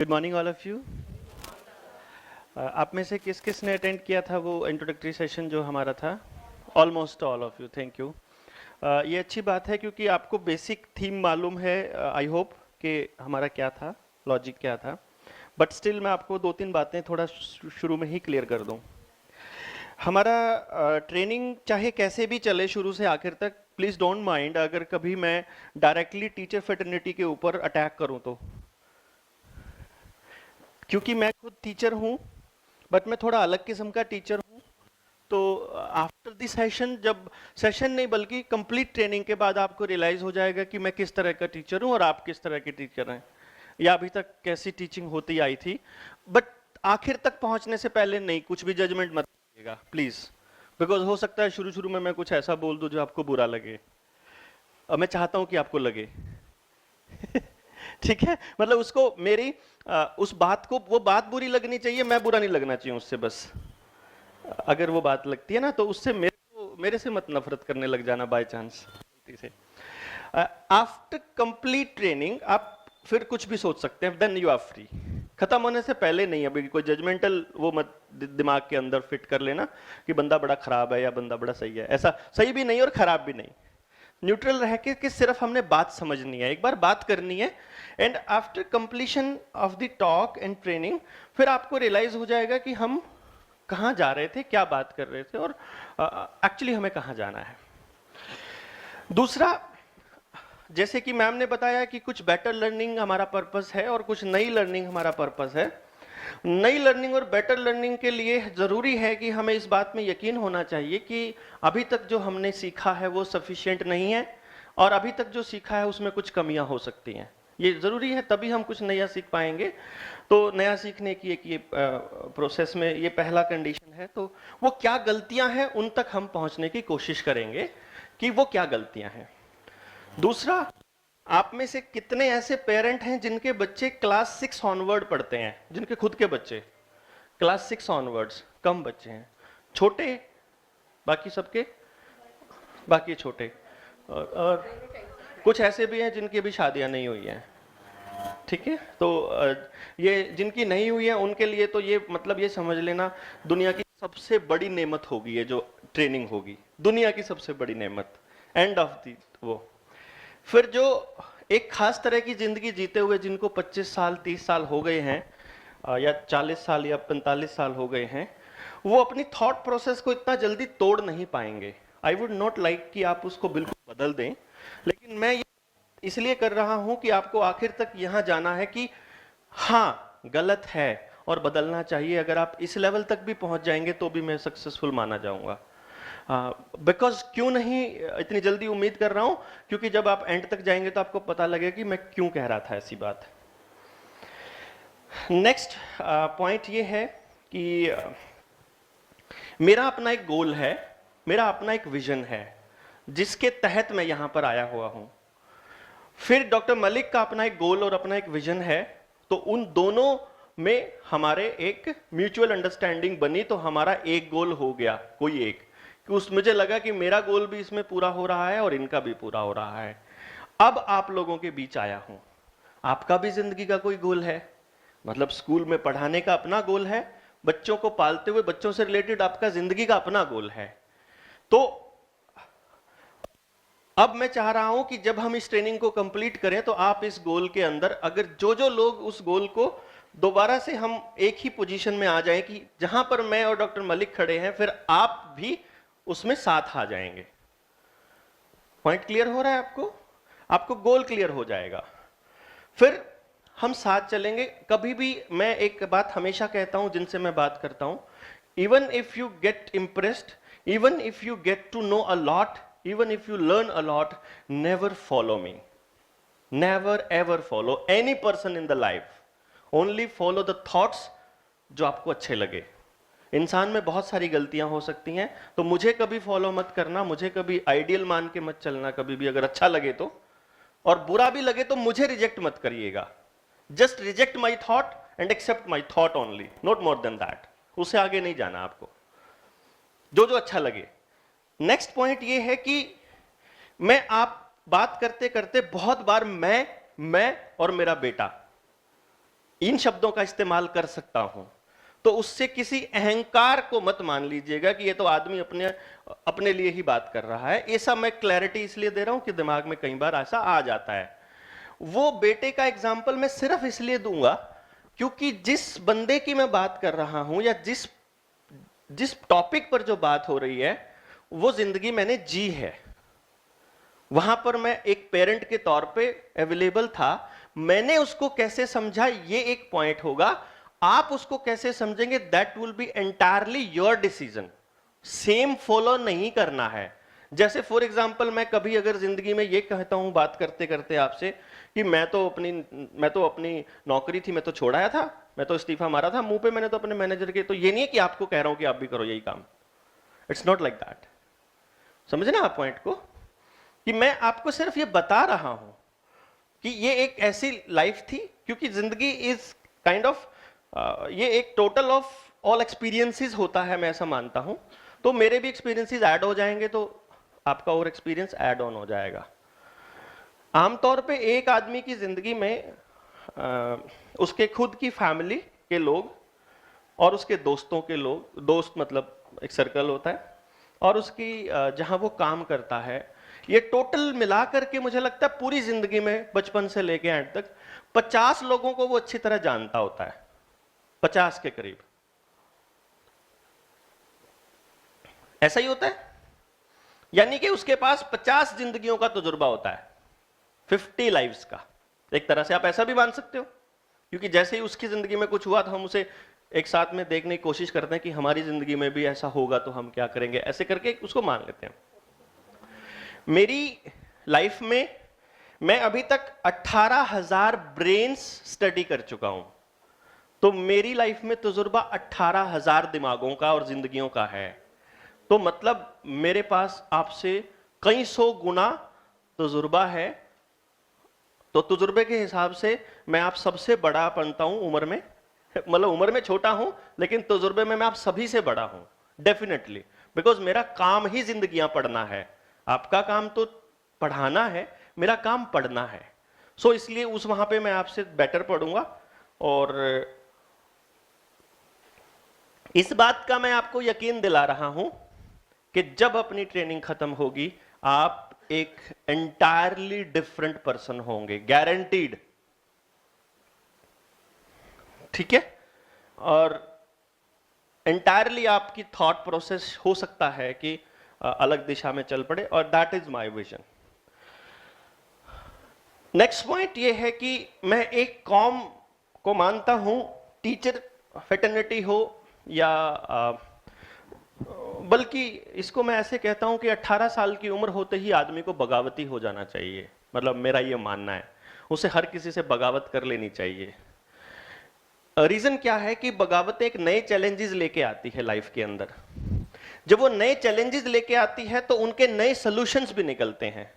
Good morning all of you. आप में से किस किस ने अटेंड किया था वो इंट्रोडक्टरी सेशन जो हमारा था? Almost all of you, thank you. ये अच्छी बात है क्योंकि आपको बेसिक थीम मालूम है, आई होप कि हमारा क्या था, लॉजिक क्या था। बट स्टिल मैं आपको दो तीन बातें थोड़ा शुरू में ही क्लियर कर दूं। हमारा ट्रेनिंग चाहे कैसे भी चले शुरू से आखिर तक, प्लीज़ डोंट माइंड अगर कभी मैं डायरेक्टली टीचर फेटर्निटी के ऊपर अटैक करूं तो, क्योंकि मैं खुद टीचर हूं बट मैं थोड़ा अलग किस्म का टीचर हूं। तो आफ्टर द सेशन, जब सेशन नहीं बल्कि कंप्लीट ट्रेनिंग के बाद आपको रियलाइज हो जाएगा कि मैं किस तरह का टीचर हूं और आप किस तरह के टीचर हैं, या अभी तक कैसी टीचिंग होती आई थी। बट आखिर तक पहुंचने से पहले नहीं, कुछ भी जजमेंट मत करिएगा प्लीज, बिकॉज हो सकता है शुरू शुरू में मैं कुछ ऐसा बोल दूं जो आपको बुरा लगे, और मैं चाहता हूं कि आपको लगे। ठीक है, मतलब उसको मेरी उस बात को, वो बात बुरी लगनी चाहिए, मैं बुरा नहीं लगना चाहिए उससे। बस अगर वो बात लगती है ना तो उससे मेरे से मत नफरत करने लग जाना बाय चांस गलती से। आफ्टर कंप्लीट ट्रेनिंग आप फिर कुछ भी सोच सकते हैं, देन यू आर फ्री। खत्म होने से पहले नहीं, अभी कोई जजमेंटल वो मत दिमाग के अंदर फिट कर लेना कि बंदा बड़ा खराब है या बंदा बड़ा सही है। ऐसा सही भी नहीं और खराब भी नहीं, न्यूट्रल रह के कि सिर्फ हमने बात समझनी है, एक बार बात करनी है। And after completion of the talk and training फिर आपको रियलाइज हो जाएगा कि हम कहाँ जा रहे थे, क्या बात कर रहे थे, और एक्चुअली हमें कहाँ जाना है। दूसरा, जैसे कि मैम ने बताया कि कुछ बेटर लर्निंग हमारा पर्पस है और कुछ नई लर्निंग हमारा पर्पस है। नई लर्निंग और बेटर लर्निंग के लिए जरूरी है कि हमें इस बात में यकीन होना चाहिए कि अभी तक जो हमने सीखा है वो सफिशिएंट नहीं है, और अभी तक जो सीखा है उसमें कुछ कमियां हो सकती हैं। ये जरूरी है, तभी हम कुछ नया सीख पाएंगे। तो नया सीखने की एक ये प्रोसेस में ये पहला कंडीशन है। तो वो क्या गलतियां हैं उन तक हम पहुंचने की कोशिश करेंगे कि वो क्या गलतियां हैं। दूसरा, आप में से कितने ऐसे पेरेंट हैं जिनके बच्चे क्लास 6 ऑनवर्ड पढ़ते हैं, जिनके खुद के बच्चे क्लास 6 ऑनवर्ड्स? कम बच्चे हैं, छोटे बाकी सबके, बाकी छोटे, और कुछ ऐसे भी हैं जिनकी भी शादियां नहीं हुई हैं। ठीक है, तो ये जिनकी नहीं हुई है उनके लिए तो ये मतलब ये समझ लेना दुनिया की सबसे बड़ी नेमत होगी, ये जो ट्रेनिंग होगी दुनिया की सबसे बड़ी नेमत, एंड ऑफ दी वो। फिर जो एक खास तरह की जिंदगी जीते हुए जिनको 25 साल 30 साल हो गए हैं, या 40 साल या 45 साल हो गए हैं, वो अपनी थॉट प्रोसेस को इतना जल्दी तोड़ नहीं पाएंगे। आई वुड नॉट लाइक कि आप उसको बिल्कुल बदल दें, लेकिन मैं ये इसलिए कर रहा हूं कि आपको आखिर तक यहां जाना है कि हाँ गलत है और बदलना चाहिए। अगर आप इस लेवल तक भी पहुंच जाएंगे तो भी मैं सक्सेसफुल माना जाऊंगा। बिकॉज क्यों नहीं इतनी जल्दी उम्मीद कर रहा हूं, क्योंकि जब आप एंड तक जाएंगे तो आपको पता लगेगा कि मैं क्यों कह रहा था ऐसी बात। नेक्स्ट पॉइंट ये है कि मेरा अपना एक गोल है, मेरा अपना एक विजन है जिसके तहत मैं यहां पर आया हुआ हूं। फिर डॉक्टर मलिक का अपना एक गोल और अपना एक विजन है, तो उन दोनों में हमारे एक म्यूचुअल अंडरस्टैंडिंग बनी, तो हमारा एक गोल हो गया कोई एक, कि उस मुझे लगा कि मेरा गोल भी इसमें पूरा हो रहा है और इनका भी पूरा हो रहा है। अब आप लोगों के बीच आया हूं, आपका भी जिंदगी का कोई गोल है, मतलब स्कूल में पढ़ाने का अपना गोल है, बच्चों को पालते हुए बच्चों से रिलेटेड आपका जिंदगी का अपना गोल है। तो अब मैं चाह रहा हूं कि जब हम इस ट्रेनिंग को कंप्लीट करें तो आप इस गोल के अंदर, अगर जो लोग उस गोल को दोबारा से हम एक ही पोजीशन में आ जाएं कि जहां पर मैं और डॉक्टर मलिक खड़े हैं, फिर आप भी उसमें साथ आ जाएंगे। पॉइंट क्लियर हो रहा है आपको? आपको गोल क्लियर हो जाएगा, फिर हम साथ चलेंगे। कभी भी मैं एक बात हमेशा कहता हूं जिनसे मैं बात करता हूं, even if you get impressed, even if you get to know a lot, even if you learn a lot, never follow me, never ever follow any person in the life, only follow the thoughts जो आपको अच्छे लगे। इंसान में बहुत सारी गलतियां हो सकती हैं, तो मुझे कभी फॉलो मत करना, मुझे कभी आइडियल मान के मत चलना कभी भी। अगर अच्छा लगे तो, और बुरा भी लगे तो मुझे रिजेक्ट मत करिएगा। Just reject my thought and accept my thought only, not more than that. उससे आगे नहीं जाना आपको, जो अच्छा लगे। नेक्स्ट पॉइंट ये है कि मैं आप बात करते करते बहुत बार मैं और मेरा बेटा, इन शब्दों का इस्तेमाल कर सकता हूं, तो उससे किसी अहंकार को मत मान लीजिएगा कि ये तो आदमी अपने अपने लिए ही बात कर रहा है। ऐसा मैं क्लैरिटी इसलिए दे रहा हूं कि दिमाग में कई बार ऐसा आ जाता है। वो बेटे का एग्जाम्पल मैं सिर्फ इसलिए दूंगा क्योंकि जिस बंदे की मैं बात कर रहा हूं या जिस जिस टॉपिक पर जो बात हो रही है वो जिंदगी मैंने जी है। वहां पर मैं एक पेरेंट के तौर पे अवेलेबल था। मैंने उसको कैसे समझा ये एक पॉइंट होगा, आप उसको कैसे समझेंगे that will be entirely your decision. Same follow नहीं करना है। जैसे फॉर एग्जांपल मैं कभी अगर जिंदगी में ये कहता हूं बात करते करते आपसे कि मैं तो अपनी नौकरी थी, मैं तो छोड़ाया था, मैं तो इस्तीफा मारा था, मुंह पे मैंने तो अपने मैनेजर के, तो ये नहीं है कि आपको कह रहा हूं कि आप भी करो यही काम। It's not like that. समझे ना आप पॉइंट को, कि मैं आपको सिर्फ ये बता रहा हूं कि ये एक ऐसी लाइफ थी, क्योंकि जिंदगी इज काइंड ऑफ ये एक टोटल ऑफ ऑल एक्सपीरियंसेस होता है, मैं ऐसा मानता हूं। तो मेरे भी एक्सपीरियंसेस ऐड हो जाएंगे तो आपका और एक्सपीरियंस ऐड ऑन हो जाएगा। आमतौर पे एक आदमी की जिंदगी में उसके खुद की फैमिली के लोग और उसके दोस्तों के लोग, दोस्त मतलब एक सर्कल होता है, और उसकी जहां वो काम करता है, ये टोटल मिला करके मुझे लगता है पूरी जिंदगी में बचपन से लेके एंड तक 50 लोगों को वो अच्छी तरह जानता होता है, 50 के करीब। ऐसा ही होता है, यानी कि उसके पास 50 जिंदगियों का तजुर्बा होता है, 50 लाइव्स का। एक तरह से आप ऐसा भी मान सकते हो, क्योंकि जैसे ही उसकी जिंदगी में कुछ हुआ तो हम उसे एक साथ में देखने की कोशिश करते हैं कि हमारी जिंदगी में भी ऐसा होगा तो हम क्या करेंगे, ऐसे करके उसको मान लेते हैं। मेरी लाइफ में मैं अभी तक 18,000 ब्रेन्स स्टडी कर चुका हूं, तो मेरी लाइफ में तजुर्बा 18,000 दिमागों का और जिंदगियों का है। तो मतलब मेरे पास आपसे कई सौ गुना तजुर्बा है। तो तजुर्बे के हिसाब से मैं आप सबसे बड़ा बनता हूं उम्र में, मतलब उम्र में छोटा हूं लेकिन तजुर्बे में मैं आप सभी से बड़ा हूं डेफिनेटली, बिकॉज मेरा काम ही जिंदगियां पढ़ना है। आपका काम तो पढ़ाना है, मेरा काम पढ़ना है। सो इसलिए उस वहां पे मैं आपसे बेटर पढ़ूंगा। और इस बात का मैं आपको यकीन दिला रहा हूं कि जब अपनी ट्रेनिंग खत्म होगी आप एक एंटायरली डिफरेंट पर्सन होंगे, गारंटीड। ठीक है, और एंटायरली आपकी थॉट प्रोसेस हो सकता है कि अलग दिशा में चल पड़े, और that is my vision. Next point ये है कि मैं एक कॉम को मानता हूं, टीचर फेटर्निटी हो या बल्कि इसको मैं ऐसे कहता हूं कि 18 साल की उम्र होते ही आदमी को बगावती हो जाना चाहिए। मतलब मेरा ये मानना है, उसे हर किसी से बगावत कर लेनी चाहिए। रीजन क्या है कि बगावत एक नए चैलेंजेस लेके आती है लाइफ के अंदर। जब वो नए चैलेंजेस लेके आती है तो उनके नए सॉल्यूशंस भी निकलते हैं।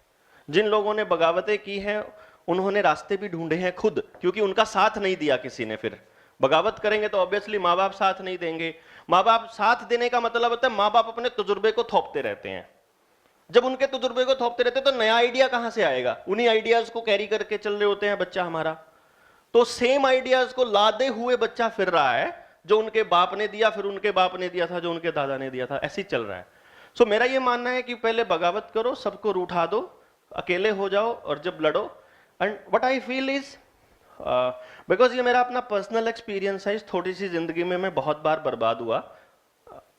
जिन लोगों ने बगावतें की हैं उन्होंने रास्ते भी ढूंढे हैं खुद, क्योंकि उनका साथ नहीं दिया किसी ने। फिर बगावत करेंगे तो ऑब्वियसली माँ बाप साथ नहीं देंगे। माँ बाप साथ देने का मतलब होता है माँ बाप अपने तजुर्बे को थोपते रहते हैं। जब उनके तजुर्बे को थोपते रहते हैं तो नया आइडिया कहां से आएगा? उन्हीं आइडियाज को कैरी करके चल रहे होते हैं बच्चा हमारा। तो सेम आइडियाज को लादे हुए बच्चा फिर रहा है, जो उनके बाप ने दिया, फिर उनके बाप ने दिया था, जो उनके दादा ने दिया था, ऐसे ही चल रहा है। सो मेरा ये मानना है कि पहले बगावत करो, सबको रूठा दो, अकेले हो जाओ, और जब लड़ो। And what I feel is, because ये मेरा अपना पर्सनल एक्सपीरियंस है, इस थोड़ी सी जिंदगी में मैं बहुत बार बर्बाद हुआ।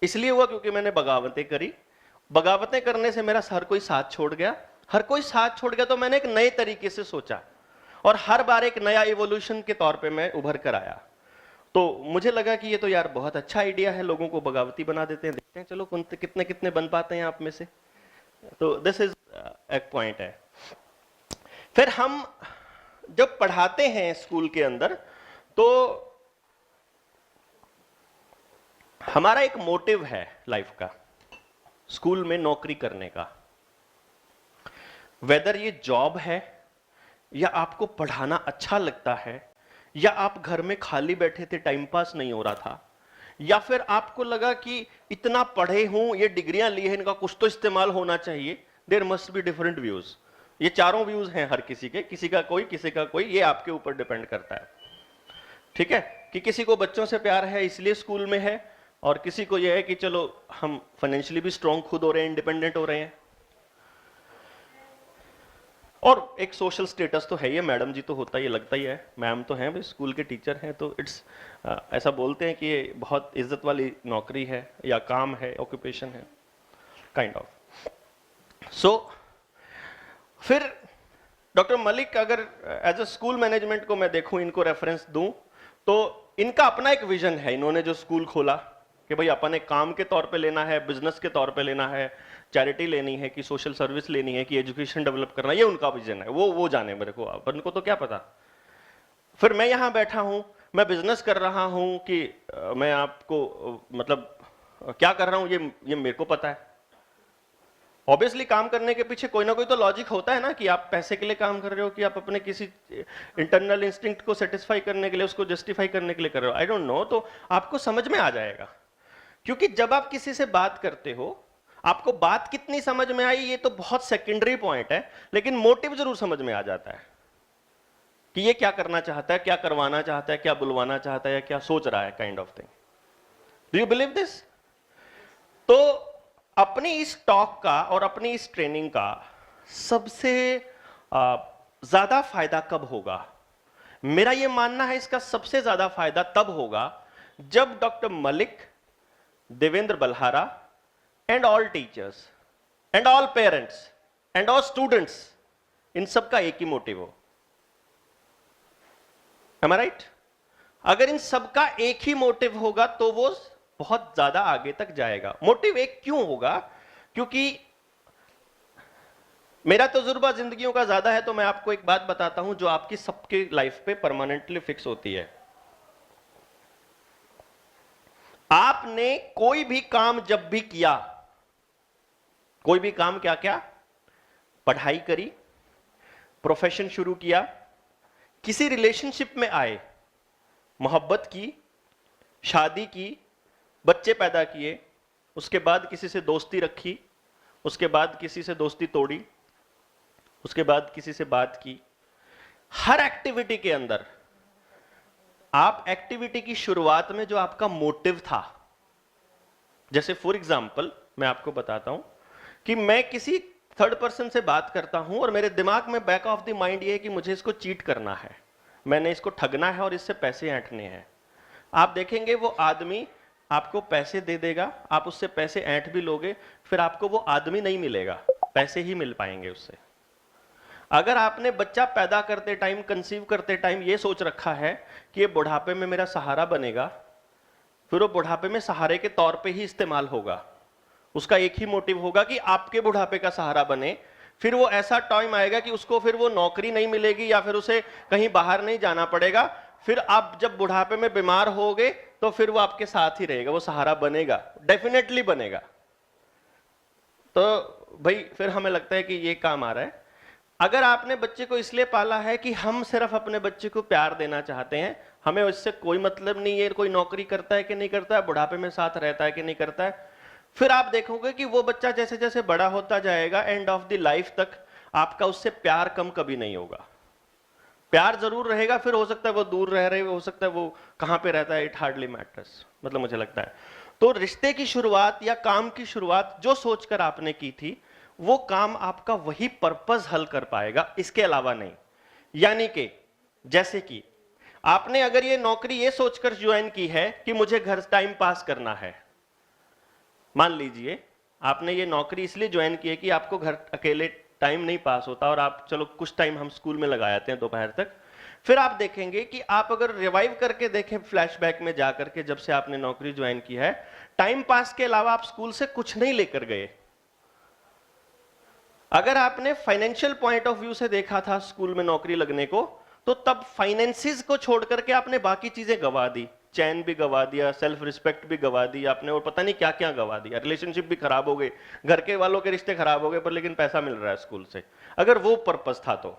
इसलिए हुआ क्योंकि मैंने बगावतें करी। बगावतें करने से मेरा हर कोई साथ छोड़ गया, हर कोई साथ छोड़ गया, तो मैंने एक नए तरीके से सोचा और हर बार एक नया इवोल्यूशन के तौर पे मैं उभर कर आया। तो मुझे लगा कि ये तो यार बहुत अच्छा आइडिया है, लोगों को बगावती बना देते हैं, देखते हैं चलो कितने कितने बन पाते हैं आप में से। तो दिस इज एक पॉइंट है। फिर हम जब पढ़ाते हैं स्कूल के अंदर तो हमारा एक मोटिव है लाइफ का, स्कूल में नौकरी करने का। वेदर ये जॉब है या आपको पढ़ाना अच्छा लगता है, या आप घर में खाली बैठे थे, टाइम पास नहीं हो रहा था, या फिर आपको लगा कि इतना पढ़े हूं, ये डिग्रियां ली है, इनका कुछ तो इस्तेमाल होना चाहिए। There must be different views. ये चारों व्यूज हैं हर किसी के, किसी का कोई, किसी का कोई, ये आपके ऊपर डिपेंड करता है। ठीक है, कि किसी को बच्चों से प्यार है इसलिए स्कूल में है, और किसी को यह है कि चलो हम फाइनेंशियली भी स्ट्रांग खुद हो रहे हैं, इंडिपेंडेंट हो रहे हैं। और एक सोशल स्टेटस तो है ही, मैडम जी तो होता ही लगता ही है, मैम तो हैं भाई, स्कूल के टीचर हैं, तो इट्स ऐसा बोलते हैं कि ये बहुत इज्जत वाली नौकरी है या काम है, ऑक्यूपेशन है, काइंड ऑफ। सो फिर डॉक्टर मलिक, अगर एज अ स्कूल मैनेजमेंट को मैं देखूं, इनको रेफरेंस दूं, तो इनका अपना एक विजन है। इन्होंने जो स्कूल खोला कि भाई अपन एक काम के तौर पे लेना है, बिजनेस के तौर पे लेना है, चैरिटी लेनी है, कि सोशल सर्विस लेनी है, कि एजुकेशन डेवलप करना, ये उनका विजन है। वो जाने, मेरे को अपन को तो क्या पता। फिर मैं यहां बैठा हूं, मैं बिजनेस कर रहा हूं कि मैं आपको मतलब क्या कर रहा हूं ये मेरे को पता है। ऑब्वियसली काम करने के पीछे कोई ना कोई तो लॉजिक होता है ना, कि आप पैसे के लिए काम कर रहे हो, कि आप अपने किसी इंटरनल इंस्टिंक्ट को सेटिस्फाई करने के लिए, उसको जस्टिफाई करने के लिए कर रहे हो, आई डोंट नो। तो आपको समझ में आ जाएगा, क्योंकि जब आप किसी से बात करते हो, आपको बात कितनी समझ में आई ये तो बहुत सेकेंडरी पॉइंट है, लेकिन मोटिव जरूर समझ में आ जाता है कि ये क्या करना चाहता है, क्या करवाना चाहता है, क्या बुलवाना चाहता है, या क्या सोच रहा है, kind of thing. Do you believe this? तो अपनी इस टॉक का और अपनी इस ट्रेनिंग का सबसे ज्यादा फायदा कब होगा? मेरा यह मानना है इसका सबसे ज्यादा फायदा तब होगा जब doctor Malik, Devendra Balhara and all teachers and all parents and all students, इन सबका एक ही मोटिव हो। Am I right? अगर इन सबका एक ही मोटिव होगा तो वो बहुत ज्यादा आगे तक जाएगा। मोटिव एक क्यों होगा? क्योंकि मेरा तजुर्बा जिंदगियों का ज्यादा है, तो मैं आपको एक बात बताता हूं जो आपकी सबके लाइफ पे परमानेंटली फिक्स होती है। आपने कोई भी काम जब भी किया, कोई भी काम क्या क्या, पढ़ाई करी, प्रोफेशन शुरू किया, किसी रिलेशनशिप में आए, मोहब्बत की, शादी की, बच्चे पैदा किए, उसके बाद किसी से दोस्ती रखी, उसके बाद किसी से दोस्ती तोड़ी, उसके बाद किसी से बात की। हर एक्टिविटी के अंदर आप एक्टिविटी की शुरुआत में जो आपका मोटिव था, जैसे फॉर एग्जांपल मैं आपको बताता हूं कि मैं किसी थर्ड पर्सन से बात करता हूं और मेरे दिमाग में बैक ऑफ द माइंड ये है कि मुझे इसको चीट करना है, मैंने इसको ठगना है और इससे पैसे ऐंठने हैं। आप देखेंगे वो आदमी आपको पैसे दे देगा, आप उससे पैसे ऐंठ भी लोगे, फिर आपको वो आदमी नहीं मिलेगा, पैसे ही मिल पाएंगे उससे। अगर आपने बच्चा पैदा करते टाइम, कंसीव करते टाइम ये सोच रखा है कि ये बुढ़ापे में मेरा सहारा बनेगा, फिर वो बुढ़ापे में सहारे के तौर पे ही इस्तेमाल होगा। उसका एक ही मोटिव होगा कि आपके बुढ़ापे का सहारा बने। फिर वो ऐसा टाइम आएगा कि उसको फिर वो नौकरी नहीं मिलेगी या फिर उसे कहीं बाहर नहीं जाना पड़ेगा। फिर आप जब बुढ़ापे में बीमार होगे तो फिर वो आपके साथ ही रहेगा, वो सहारा बनेगा, डेफिनेटली बनेगा। तो भाई फिर हमें लगता है कि ये काम आ रहा है। अगर आपने बच्चे को इसलिए पाला है कि हम सिर्फ अपने बच्चे को प्यार देना चाहते हैं, हमें उससे कोई मतलब नहीं है कोई नौकरी करता है कि नहीं करता है, बुढ़ापे में साथ रहता है कि नहीं करता है, फिर आप देखोगे कि वो बच्चा जैसे जैसे बड़ा होता जाएगा, एंड ऑफ द लाइफ तक आपका उससे प्यार कम कभी नहीं होगा। प्यार जरूर रहेगा, फिर हो सकता है वो दूर रह रहे, हो सकता है वो कहां पे रहता है, इट हार्डली मैटर्स, मतलब मुझे लगता है। तो रिश्ते की शुरुआत या काम की शुरुआत जो सोचकर आपने की थी, वो काम आपका वही पर्पस हल कर पाएगा, इसके अलावा नहीं। यानी कि जैसे कि आपने अगर ये नौकरी ये सोचकर ज्वाइन की है कि मुझे घर टाइम पास करना है, मान लीजिए आपने ये नौकरी इसलिए ज्वाइन की है कि आपको घर अकेले टाइम नहीं पास होता और आप चलो कुछ टाइम हम स्कूल में लगा जाते हैं दोपहर तक। फिर आप देखेंगे कि आप अगर रिवाइव करके देखें फ्लैशबैक में जाकर के, जब से आपने नौकरी ज्वाइन की है, टाइम पास के अलावा आप स्कूल से कुछ नहीं लेकर गए। अगर आपने फाइनेंशियल पॉइंट ऑफ व्यू से देखा था स्कूल में नौकरी लगने को, तो तब फाइनेंसिस को छोड़ करके आपने बाकी चीजें गवा दी, चैन भी गवा दिया, सेल्फ रिस्पेक्ट भी गवा दी आपने, और पता नहीं क्या क्या गवा दिया, रिलेशनशिप भी खराब हो गए, घर के वालों के रिश्ते खराब हो गए, पर लेकिन पैसा मिल रहा है स्कूल से, अगर वो पर्पस था तो।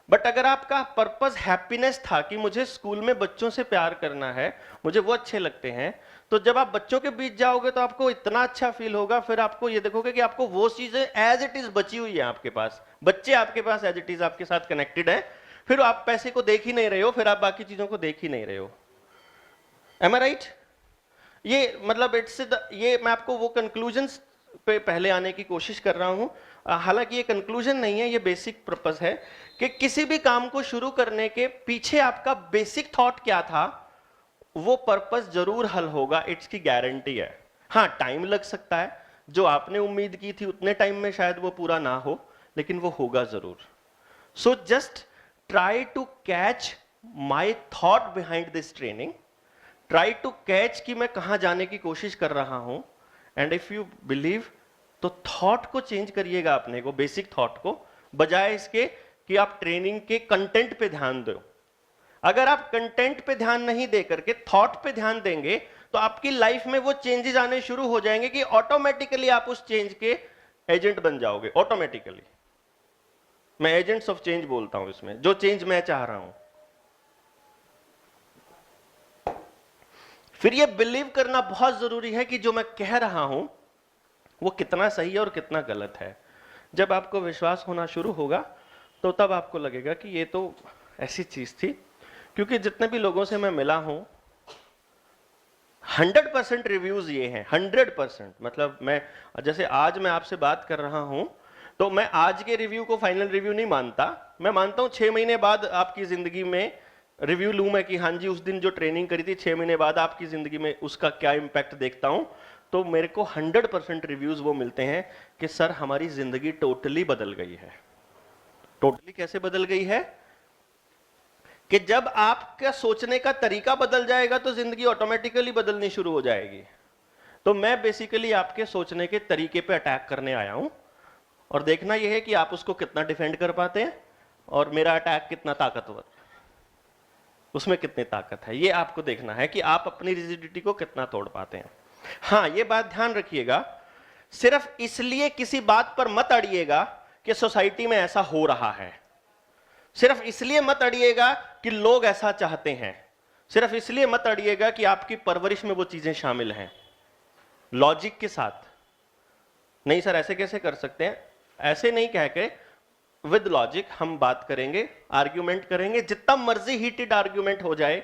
बट अगर आपका पर्पस हैप्पीनेस था कि मुझे स्कूल में बच्चों से प्यार करना है, मुझे वो अच्छे लगते हैं, तो जब आप बच्चों के बीच जाओगे तो आपको इतना अच्छा फील होगा। फिर आपको ये देखोगे कि आपको वो चीजें एज इट इज बची हुई है आपके पास, बच्चे आपके पास एज इट इज आपके साथ कनेक्टेड है, फिर आप पैसे को देख ही नहीं रहे हो, फिर आप बाकी चीजों को देख ही नहीं रहे हो। एम आई राइट? ये मतलब ये मैं आपको वो कंक्लूजन्स पे पहले आने की कोशिश कर रहा हूं। हालांकि ये कंक्लूजन नहीं है, ये बेसिक पर्पस है कि किसी भी काम को शुरू करने के पीछे आपका बेसिक थॉट क्या था, वो पर्पस जरूर हल होगा, इसकी गारंटी है। हाँ, टाइम लग सकता है, जो आपने उम्मीद की थी उतने टाइम में शायद वो पूरा ना हो, लेकिन वो होगा जरूर। So just try to catch my thought behind this training, try to catch कि मैं कहां जाने की कोशिश कर रहा हूं, एंड इफ यू बिलीव तो थॉट को चेंज करिएगा अपने को, बेसिक थॉट को, बजाय इसके कि आप ट्रेनिंग के कंटेंट पे ध्यान दो। अगर आप कंटेंट पे ध्यान नहीं दे करके थॉट पे ध्यान देंगे तो आपकी लाइफ में वो चेंजेस आने शुरू हो जाएंगे कि ऑटोमेटिकली आप उस चेंज के एजेंट बन जाओगे। ऑटोमेटिकली, मैं एजेंट्स ऑफ चेंज बोलता हूं इसमें, जो चेंज मैं चाह रहा हूं। फिर ये बिलीव करना बहुत जरूरी है कि जो मैं कह रहा हूं वो कितना सही है और कितना गलत है। जब आपको विश्वास होना शुरू होगा तो तब आपको लगेगा कि ये तो ऐसी चीज थी। क्योंकि जितने भी लोगों से मैं मिला हूं 100% रिव्यूज ये हैं, 100%। मतलब मैं जैसे आज मैं आपसे बात कर रहा हूं तो मैं आज के रिव्यू को फाइनल रिव्यू नहीं मानता। मैं मानता हूं 6 महीने बाद आपकी जिंदगी में रिव्यू लूं मैं कि हाँ जी उस दिन जो ट्रेनिंग करी थी 6 महीने बाद आपकी जिंदगी में उसका क्या इंपैक्ट देखता हूं, तो मेरे को 100% रिव्यूज वो मिलते हैं कि सर हमारी जिंदगी टोटली बदल गई है। टोटली कैसे बदल गई है? कि जब आपका सोचने का तरीका बदल जाएगा तो जिंदगी ऑटोमेटिकली बदलनी शुरू हो जाएगी। तो मैं बेसिकली आपके सोचने के तरीके पे अटैक करने आया हूं, और देखना यह है कि आप उसको कितना डिफेंड कर पाते हैं और मेरा अटैक कितना ताकतवर, उसमें कितनी ताकत है, ये आपको देखना है कि आप अपनी रिजिडिटी को कितना तोड़ पाते हैं। हाँ, ये बात ध्यान रखिएगा, सिर्फ इसलिए किसी बात पर मत अड़िएगा कि सोसाइटी में ऐसा हो रहा है, सिर्फ इसलिए मत अड़िएगा कि लोग ऐसा चाहते हैं, सिर्फ इसलिए मत अड़िएगा कि आपकी परवरिश में वो चीजें शामिल हैं। लॉजिक के साथ नहीं सर ऐसे कैसे कर सकते हैं, ऐसे नहीं कह के विद लॉजिक हम बात करेंगे, आर्ग्यूमेंट करेंगे, जितना मर्जी हीटेड आर्ग्यूमेंट हो जाए,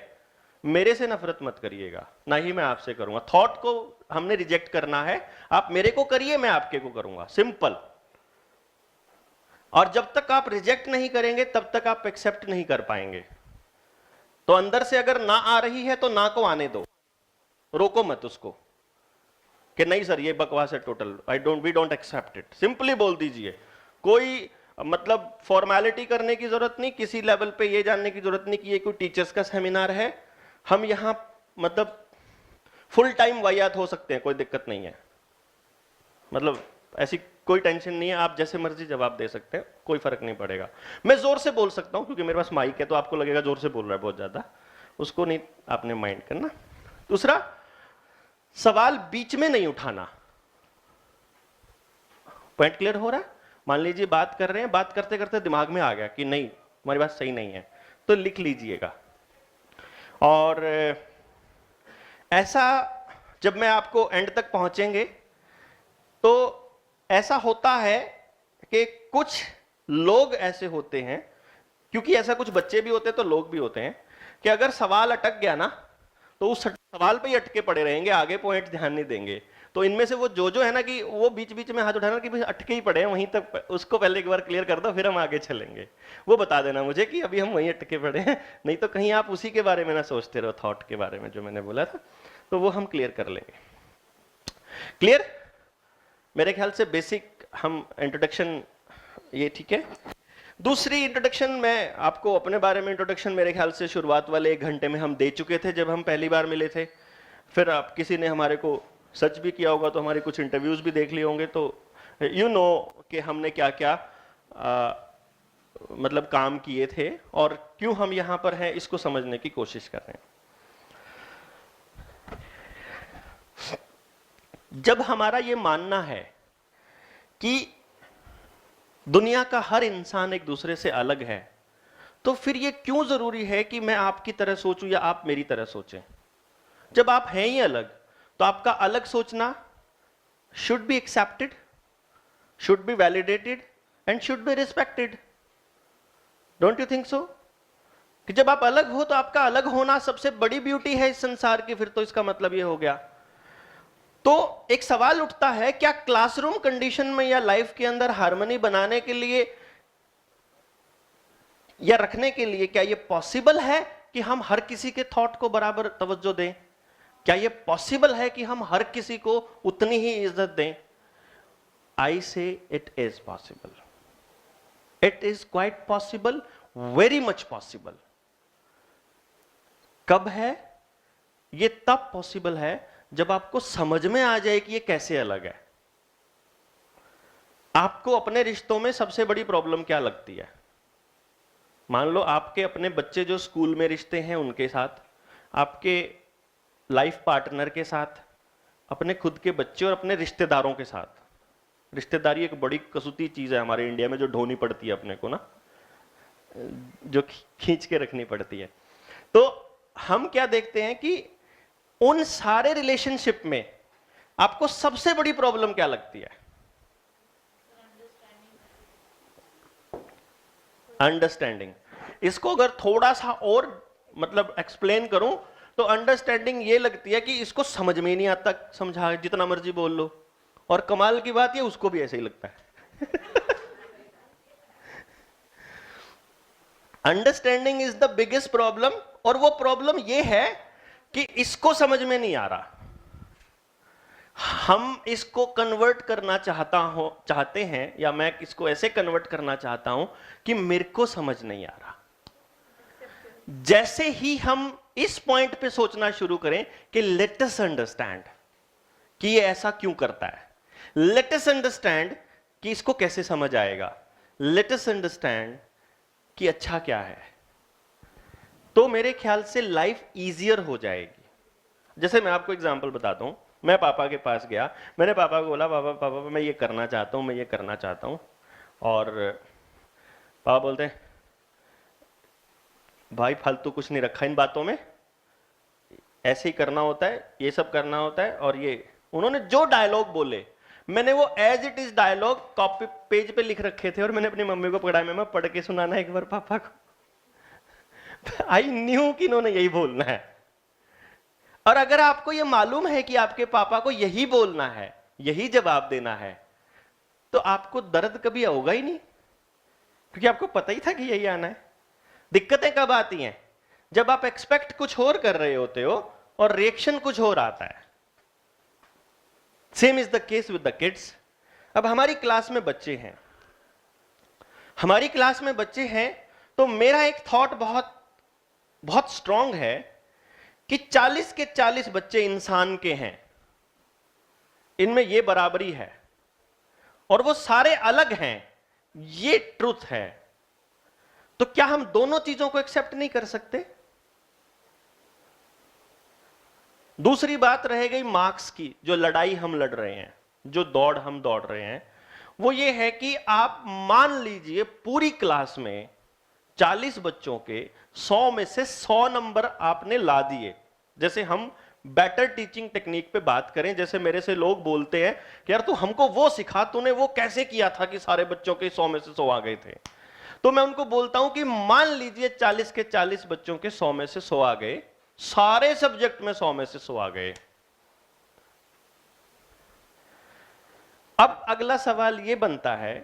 मेरे से नफरत मत करिएगा, ना ही मैं आपसे करूंगा। थॉट को हमने रिजेक्ट करना है, आप मेरे को करिए, मैं आपके को करूंगा, सिंपल। और जब तक आप रिजेक्ट नहीं करेंगे तब तक आप एक्सेप्ट नहीं कर पाएंगे। तो अंदर से अगर ना आ रही है तो ना को आने दो, रोको मत उसको कि नहीं सर ये बकवास है total, we don't accept it. Simply बोल दीजिए, कोई मतलब फॉर्मेलिटी करने की जरूरत नहीं, किसी लेवल पे ये जानने की जरूरत नहीं कि ये कोई टीचर्स का सेमिनार है। हम यहां मतलब फुल टाइम वाहियात हो सकते हैं, कोई दिक्कत नहीं है, मतलब ऐसी कोई टेंशन नहीं है, आप जैसे मर्जी जवाब दे सकते हैं, कोई फर्क नहीं पड़ेगा। मैं जोर से बोल सकता हूं क्योंकि मेरे पास माइक है, तो आपको लगेगा जोर से बोल रहा है बहुत ज्यादा, उसको नहीं आपने माइंड करना। दूसरा, सवाल बीच में नहीं उठाना। पॉइंट क्लियर हो रहा है? मान लीजिए बात कर रहे हैं, बात करते करते दिमाग में आ गया कि नहीं हमारी बात सही नहीं है, तो लिख लीजिएगा। और ऐसा जब मैं आपको एंड तक पहुंचेंगे तो ऐसा होता है कि कुछ लोग ऐसे होते हैं, क्योंकि ऐसा कुछ बच्चे भी होते हैं तो लोग भी होते हैं, कि अगर सवाल अटक गया ना तो उस सवाल पे ही अटके पड़े रहेंगे, आगे पॉइंट ध्यान नहीं देंगे। तो इनमें से वो जो है ना कि वो बीच बीच में हाथ उठाना कि भाई अटके ही पड़े हैं वहीं तक, उसको पहले एक बार क्लियर कर दो, फिर हम आगे चलेंगे। वो बता देना मुझे कि अभी हम वहीं अटके पड़े हैं, नहीं तो कहीं आप उसी के बारे में ना सोचते रहो, थॉट के बारे में जो मैंने बोला था, तो वो हम क्लियर कर लेंगे। क्लियर? मेरे ख्याल से बेसिक हम इंट्रोडक्शन ये ठीक है। दूसरी इंट्रोडक्शन, मैं आपको अपने बारे में इंट्रोडक्शन मेरे ख्याल से शुरुआत वाले 1 घंटे में हम दे चुके थे जब हम पहली बार मिले थे। फिर आप किसी ने हमारे को सर्च भी किया होगा तो हमारे कुछ इंटरव्यूज भी देख लिए होंगे, तो यू नो कि हमने क्या क्या मतलब काम किए थे और क्यों हम यहां पर हैं, इसको समझने की कोशिश कर रहे हैं। जब हमारा ये मानना है कि दुनिया का हर इंसान एक दूसरे से अलग है, तो फिर ये क्यों जरूरी है कि मैं आपकी तरह सोचूं या आप मेरी तरह सोचें? जब आप हैं ही अलग, तो आपका अलग सोचना should be accepted, should be validated and should be respected. Don't you think so? कि जब आप अलग हो तो आपका अलग होना सबसे बड़ी ब्यूटी है इस संसार की, फिर तो इसका मतलब ये हो गया। तो एक सवाल उठता है, क्या क्लासरूम कंडीशन में या लाइफ के अंदर हार्मनी बनाने के लिए या रखने के लिए क्या ये पॉसिबल है कि हम हर किसी के थॉट को बराबर तवज्जो दें? क्या ये पॉसिबल है कि हम हर किसी को उतनी ही इज्जत दें? आई से it is possible, it is quite possible, very much possible. कब है ये? तब पॉसिबल है जब आपको समझ में आ जाए कि ये कैसे अलग है। आपको अपने रिश्तों में सबसे बड़ी प्रॉब्लम क्या लगती है? मान लो आपके अपने बच्चे जो स्कूल में रिश्ते हैं उनके साथ, आपके लाइफ पार्टनर के साथ, अपने खुद के बच्चे और अपने रिश्तेदारों के साथ। रिश्तेदारी एक बड़ी कसूती चीज है हमारे इंडिया में, जो ढोनी पड़ती है अपने को ना, जो खींच के रखनी पड़ती है। तो हम क्या देखते हैं कि उन सारे रिलेशनशिप में आपको सबसे बड़ी प्रॉब्लम क्या लगती है? अंडरस्टैंडिंग। इसको अगर थोड़ा सा और मतलब एक्सप्लेन करूं तो अंडरस्टैंडिंग ये लगती है कि इसको समझ में ही नहीं आता, समझा जितना मर्जी बोल लो। और कमाल की बात ये उसको भी ऐसे ही लगता है। Understanding is the biggest problem. और वो प्रॉब्लम ये है कि इसको समझ में नहीं आ रहा। हम इसको कन्वर्ट करना चाहते हैं, या मैं इसको ऐसे कन्वर्ट करना चाहता हूं कि मेरे को समझ नहीं आ रहा। जैसे ही हम इस पॉइंट पे सोचना शुरू करें कि लेट अस अंडरस्टैंड कि ये ऐसा क्यों करता है, लेट अस अंडरस्टैंड कि इसको कैसे समझ आएगा, लेट अस अंडरस्टैंड कि अच्छा क्या है, तो मेरे ख्याल से लाइफ इजियर हो जाएगी। जैसे मैं आपको एग्जांपल बताता हूं। मैं पापा के पास गया, मैंने पापा को बोला, पापा पापा मैं ये करना चाहता हूं, मैं ये करना चाहता हूं। और पापा बोलते हैं, भाई फालतू कुछ नहीं रखा इन बातों में, ऐसे ही करना होता है, ये सब करना होता है। और ये उन्होंने जो डायलॉग बोले, मैंने वो as it is dialogue copy page पे लिख रखे थे और मैंने अपनी मम्मी को पढ़ाया। मैं पढ़ के सुनाना एक बार पापा को। आई न्यू कि इन्होंने यही बोलना है। और अगर आपको यह मालूम है कि आपके पापा को यही बोलना है, यही जवाब देना है, तो आपको दर्द कभी होगा ही नहीं, क्योंकि आपको पता ही था कि यही आना है। दिक्कतें कब आती हैं? जब आप एक्सपेक्ट कुछ और कर रहे होते हो और रिएक्शन कुछ और आता है। Same is the case with the kids. अब हमारी क्लास में बच्चे हैं, हमारी क्लास में बच्चे हैं, तो मेरा एक थॉट बहुत बहुत स्ट्रांग है कि 40 के 40 बच्चे इंसान के हैं, इनमें ये बराबरी है और वो सारे अलग हैं, ये ट्रुथ है। तो क्या हम दोनों चीजों को एक्सेप्ट नहीं कर सकते? दूसरी बात रह गई मार्क्स की। जो लड़ाई हम लड़ रहे हैं, जो दौड़ हम दौड़ रहे हैं, वो ये है कि आप मान लीजिए पूरी क्लास में 40 बच्चों के 100 में से 100 नंबर आपने ला दिए। जैसे हम बेटर टीचिंग टेक्निक पे बात करें, जैसे मेरे से लोग बोलते हैं कि यार तू हमको वो सिखा, तूने वो कैसे किया था कि सारे बच्चों के 100 में से 100 आ गए थे। तो मैं उनको बोलता हूं कि मान लीजिए 40 के 40 बच्चों के 100 में से 100 आ गए, सारे सब्जेक्ट में 100 में से 100 आ गए। अब अगला सवाल यह बनता है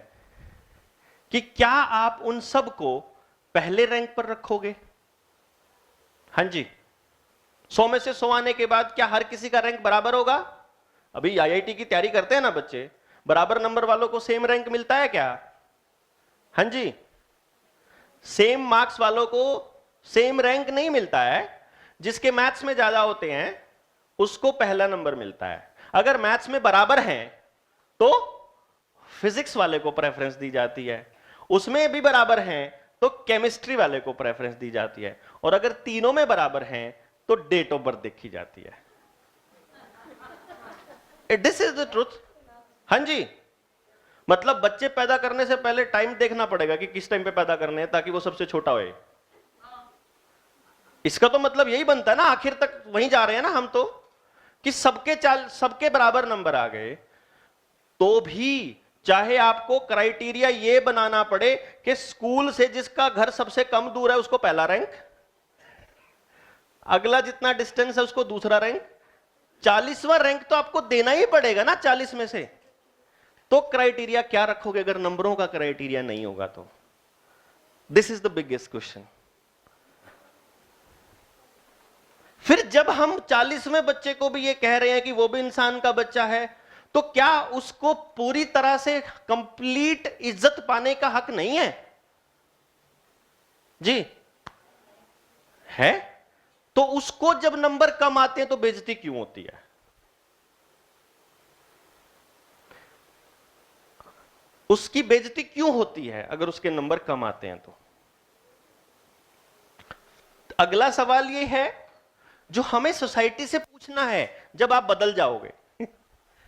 कि क्या आप उन सब को पहले रैंक पर रखोगे? हां जी, 100 में से 100 आने के बाद क्या हर किसी का रैंक बराबर होगा? अभी आईआईटी की तैयारी करते हैं ना बच्चे, बराबर नंबर वालों को सेम रैंक मिलता है क्या? हां जी, सेम मार्क्स वालों को सेम रैंक नहीं मिलता है। जिसके मैथ्स में ज्यादा होते हैं उसको पहला नंबर मिलता है। अगर मैथ्स में बराबर हैं तो फिजिक्स वाले को प्रेफरेंस दी जाती है, उसमें भी बराबर हैं तो केमिस्ट्री वाले को प्रेफरेंस दी जाती है, और अगर तीनों में बराबर हैं तो डेट ऑफ बर्थ देखी जाती है। This is the truth. हां जी, मतलब बच्चे पैदा करने से पहले टाइम देखना पड़ेगा कि किस टाइम पे पैदा करने हैं ताकि वो सबसे छोटा होए। इसका तो मतलब यही बनता है ना, आखिर तक वहीं जा रहे हैं ना हम तो, कि सबके बराबर नंबर आ गए। तो भी चाहे आपको क्राइटेरिया ये बनाना पड़े कि स्कूल से जिसका घर सबसे कम दूर है उसको पहला रैंक, अगला जितना डिस्टेंस है उसको दूसरा रैंक, 40वां रैंक तो आपको देना ही पड़ेगा ना 40 में से। तो क्राइटेरिया क्या रखोगे अगर नंबरों का क्राइटेरिया नहीं होगा तो? This is the biggest question. फिर जब हम 40वें बच्चे को भी ये कह रहे हैं कि वो भी इंसान का बच्चा है, तो क्या उसको पूरी तरह से कंप्लीट इज्जत पाने का हक नहीं है? जी है। तो उसको जब नंबर कम आते हैं तो बेइज्जती क्यों होती है? उसकी बेइज्जती क्यों होती है अगर उसके नंबर कम आते हैं तो? अगला सवाल यह है जो हमें सोसाइटी से पूछना है जब आप बदल जाओगे,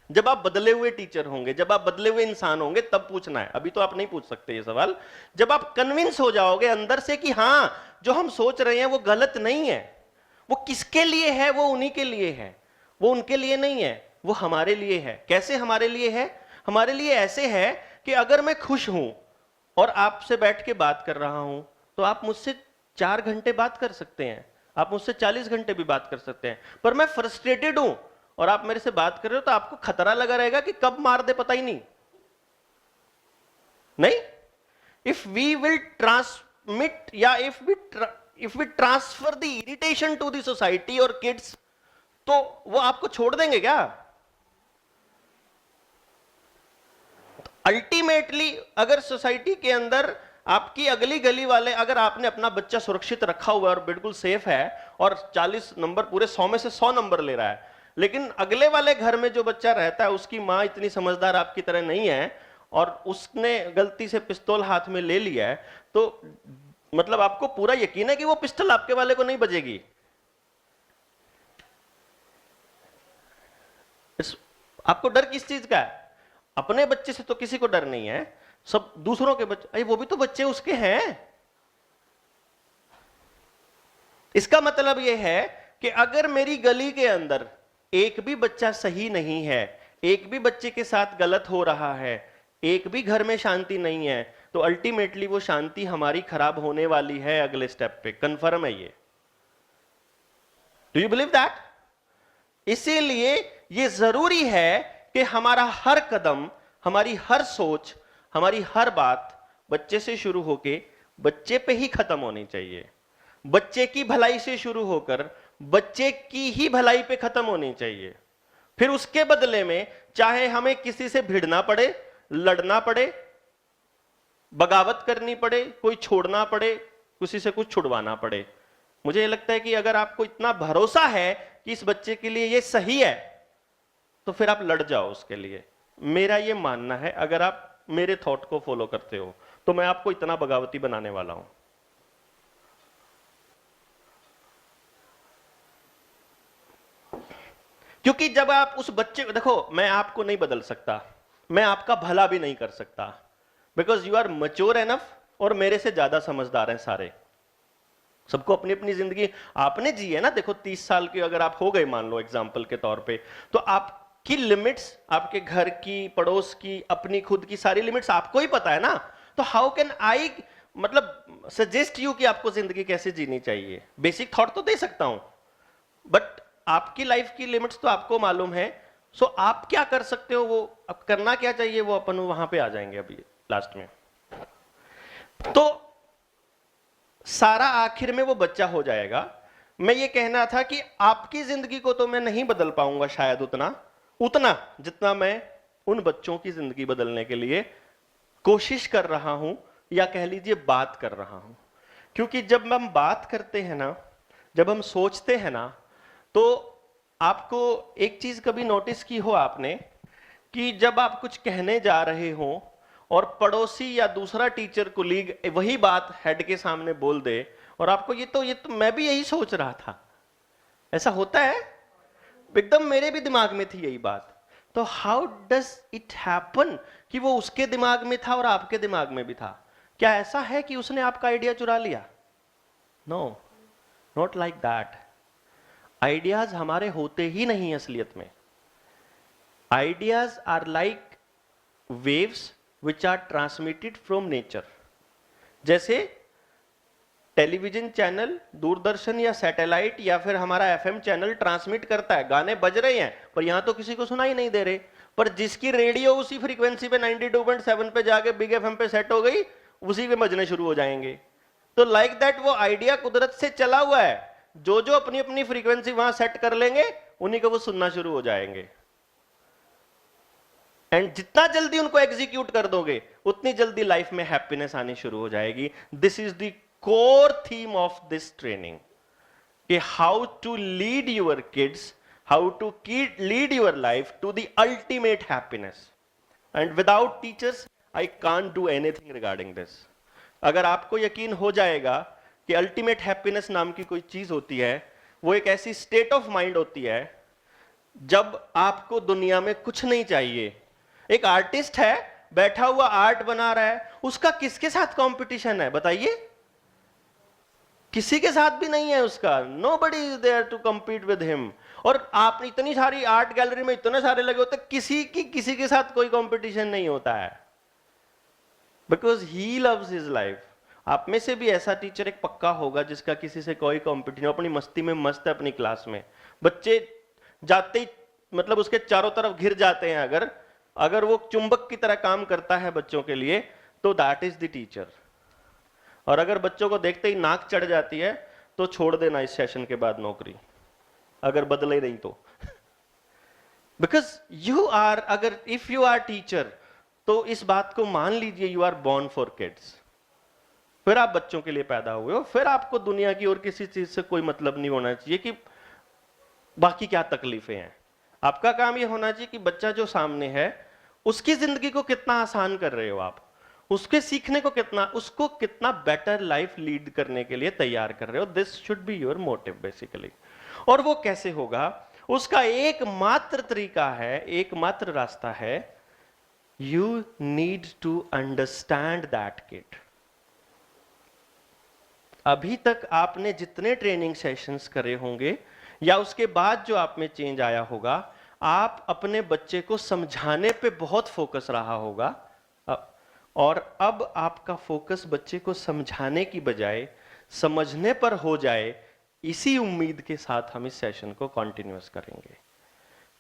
जब आप बदले हुए टीचर होंगे, जब आप बदले हुए इंसान होंगे, तब पूछना है। अभी तो आप नहीं पूछ सकते ये सवाल। जब आप कन्विंस हो जाओगे अंदर से कि हां जो हम सोच रहे हैं वो गलत नहीं है, वो किसके लिए है? वो उन्हीं के लिए है, वो उनके लिए नहीं है, वो हमारे लिए है। कैसे हमारे लिए है? हमारे लिए ऐसे है कि अगर मैं खुश हूं और आपसे बैठ के बात कर रहा हूं तो आप मुझसे 4 घंटे बात कर सकते हैं, आप मुझसे 40 घंटे भी बात कर सकते हैं। पर मैं फ्रस्ट्रेटेड हूं और आप मेरे से बात कर रहे हो तो आपको खतरा लगा रहेगा कि कब मार दे पता ही नहीं। नहीं, इफ वी विल ट्रांसमिट या if we transfer the irritation to the society और किड्स, तो वो आपको छोड़ देंगे क्या? अल्टीमेटली अगर सोसाइटी के अंदर आपकी अगली गली वाले, अगर आपने अपना बच्चा सुरक्षित रखा हुआ है और बिल्कुल सेफ है और 40 नंबर पूरे 100 में से 100 नंबर ले रहा है, लेकिन अगले वाले घर में जो बच्चा रहता है उसकी मां इतनी समझदार आपकी तरह नहीं है और उसने गलती से पिस्तौल हाथ में ले लिया है, तो मतलब आपको पूरा यकीन है कि वो पिस्टल आपके वाले को नहीं बजेगी। आपको डर किस चीज का है? अपने बच्चे से तो किसी को डर नहीं है, सब दूसरों के बच्चे, अरे वो भी तो बच्चे उसके हैं। इसका मतलब यह है कि अगर मेरी गली के अंदर एक भी बच्चा सही नहीं है, एक भी बच्चे के साथ गलत हो रहा है, एक भी घर में शांति नहीं है, तो अल्टीमेटली वो शांति हमारी खराब होने वाली है अगले स्टेप पे। कंफर्म है ये? Do you believe that? इसीलिए ये जरूरी है कि हमारा हर कदम, हमारी हर सोच, हमारी हर बात बच्चे से शुरू होके बच्चे पे ही खत्म होनी चाहिए। बच्चे की भलाई से शुरू होकर बच्चे की ही भलाई पे खत्म होनी चाहिए। फिर उसके बदले में चाहे हमें किसी से भिड़ना पड़े, लड़ना पड़े, बगावत करनी पड़े, कोई छोड़ना पड़े, किसी से कुछ छुड़वाना पड़े, मुझे लगता है कि अगर आपको इतना भरोसा है कि इस बच्चे के लिए ये सही है तो फिर आप लड़ जाओ उसके लिए। मेरा ये मानना है, अगर आप मेरे थॉट को फॉलो करते हो तो मैं आपको इतना बगावती बनाने वाला हूं। क्योंकि जब आप उस बच्चे को देखो, मैं आपको नहीं बदल सकता, मैं आपका भला भी नहीं कर सकता, because you are mature enough और मेरे से ज्यादा समझदार हैं सारे। सबको अपनी अपनी जिंदगी आपने जी है ना। देखो 30 साल के अगर आप हो गए मान लो एग्जाम्पल के तौर पे, तो आपकी लिमिट्स, आपके घर की, पड़ोस की, अपनी खुद की सारी लिमिट्स आपको ही पता है ना। तो हाउ कैन आई मतलब सजेस्ट यू कि आपको जिंदगी कैसे जीनी चाहिए? बेसिक थॉट तो दे सकता हूं, बट आपकी लाइफ की लिमिट्स तो आपको मालूम है। सो आप क्या कर सकते हो, वो अब करना क्या चाहिए, वो अपन वहां पे आ जाएंगे अभी लास्ट में। तो सारा आखिर में वो बच्चा हो जाएगा। मैं ये कहना था कि आपकी जिंदगी को तो मैं नहीं बदल पाऊंगा शायद उतना जितना मैं उन बच्चों की जिंदगी बदलने के लिए कोशिश कर रहा हूं, या कह लीजिए बात कर रहा हूं। क्योंकि जब हम बात करते हैं ना, जब हम सोचते हैं ना, तो आपको एक चीज कभी नोटिस की हो आपने कि जब आप कुछ कहने जा रहे हो और पड़ोसी या दूसरा टीचर कोलीग वही बात हेड के सामने बोल दे और आपको ये तो मैं भी यही सोच रहा था, ऐसा होता है एकदम मेरे भी दिमाग में थी यही बात। तो हाउ डज इट हैपन कि वो उसके दिमाग में था और आपके दिमाग में भी था? क्या ऐसा है कि उसने आपका आइडिया चुरा लिया? No, not like that. Ideas हमारे होते ही नहीं असलियत में। Ideas are like waves which are transmitted from nature. जैसे टेलीविजन चैनल, दूरदर्शन या सैटेलाइट या फिर हमारा एफएम चैनल ट्रांसमिट करता है, गाने बज रहे हैं, पर यहां तो किसी को सुनाई नहीं दे रहे। पर जिसकी रेडियो उसी फ्रीक्वेंसी पे 92.7 पे जाके बिग एफएम पे सेट हो गई, उसी पे बजने शुरू हो जाएंगे। तो लाइक दैट वो आइडिया कुदरत से चला हुआ है, जो जो अपनी अपनी फ्रीक्वेंसी वहां सेट कर लेंगे, उन्हीं को वो सुनना शुरू हो जाएंगे। एंड जितना जल्दी उनको एग्जीक्यूट कर दोगे, उतनी जल्दी लाइफ में हैप्पीनेस आनी शुरू हो जाएगी। This is the core theme of this training, कि how to lead your kids, how to lead your life to the ultimate happiness. And without teachers I can't do anything regarding this. अगर आपको यकीन हो जाएगा कि ultimate happiness नाम की कोई चीज होती है, वो एक ऐसी स्टेट ऑफ माइंड होती है जब आपको दुनिया में कुछ नहीं चाहिए। एक आर्टिस्ट है, बैठा हुआ आर्ट बना रहा है, उसका किसके साथ कंपटीशन है बताइए? किसी के साथ भी नहीं है उसका। Nobody is there to compete with him. और आप इतनी सारी आर्ट गैलरी में इतने सारे लगे होते, किसी के साथ कोई कंपटीशन नहीं होता है, because he loves his life. आप में से भी ऐसा टीचर एक पक्का होगा जिसका किसी से कोई कंपटीशन, अपनी मस्ती में मस्त है अपनी क्लास में, बच्चे जाते ही मतलब उसके चारों तरफ घिर जाते हैं। अगर वो चुंबक की तरह काम करता है बच्चों के लिए, तो दैट इज द टीचर। और अगर बच्चों को देखते ही नाक चढ़ जाती है, तो छोड़ देना इस सेशन के बाद नौकरी, अगर बदले नहीं तो। बिकॉज यू आर, अगर इफ यू आर टीचर, तो इस बात को मान लीजिए you are born for kids. फिर आप बच्चों के लिए पैदा हुए हो, फिर आपको दुनिया की और किसी चीज से कोई मतलब नहीं होना चाहिए कि बाकी क्या तकलीफें हैं। आपका काम यह होना चाहिए कि बच्चा जो सामने है उसकी जिंदगी को कितना आसान कर रहे हो आप, उसके सीखने को कितना, उसको कितना बेटर लाइफ लीड करने के लिए तैयार कर रहे हो। This should be your motive basically. और वो कैसे होगा? उसका एकमात्र तरीका है, एकमात्र रास्ता है, you need to understand that kid. अभी तक आपने जितने ट्रेनिंग सेशंस करे होंगे या उसके बाद जो आप में चेंज आया होगा, आप अपने बच्चे को समझाने पे बहुत फोकस रहा होगा, और अब आपका फोकस बच्चे को समझाने की बजाय समझने पर हो जाए। इसी उम्मीद के साथ हम इस सेशन को कंटिन्यूअस करेंगे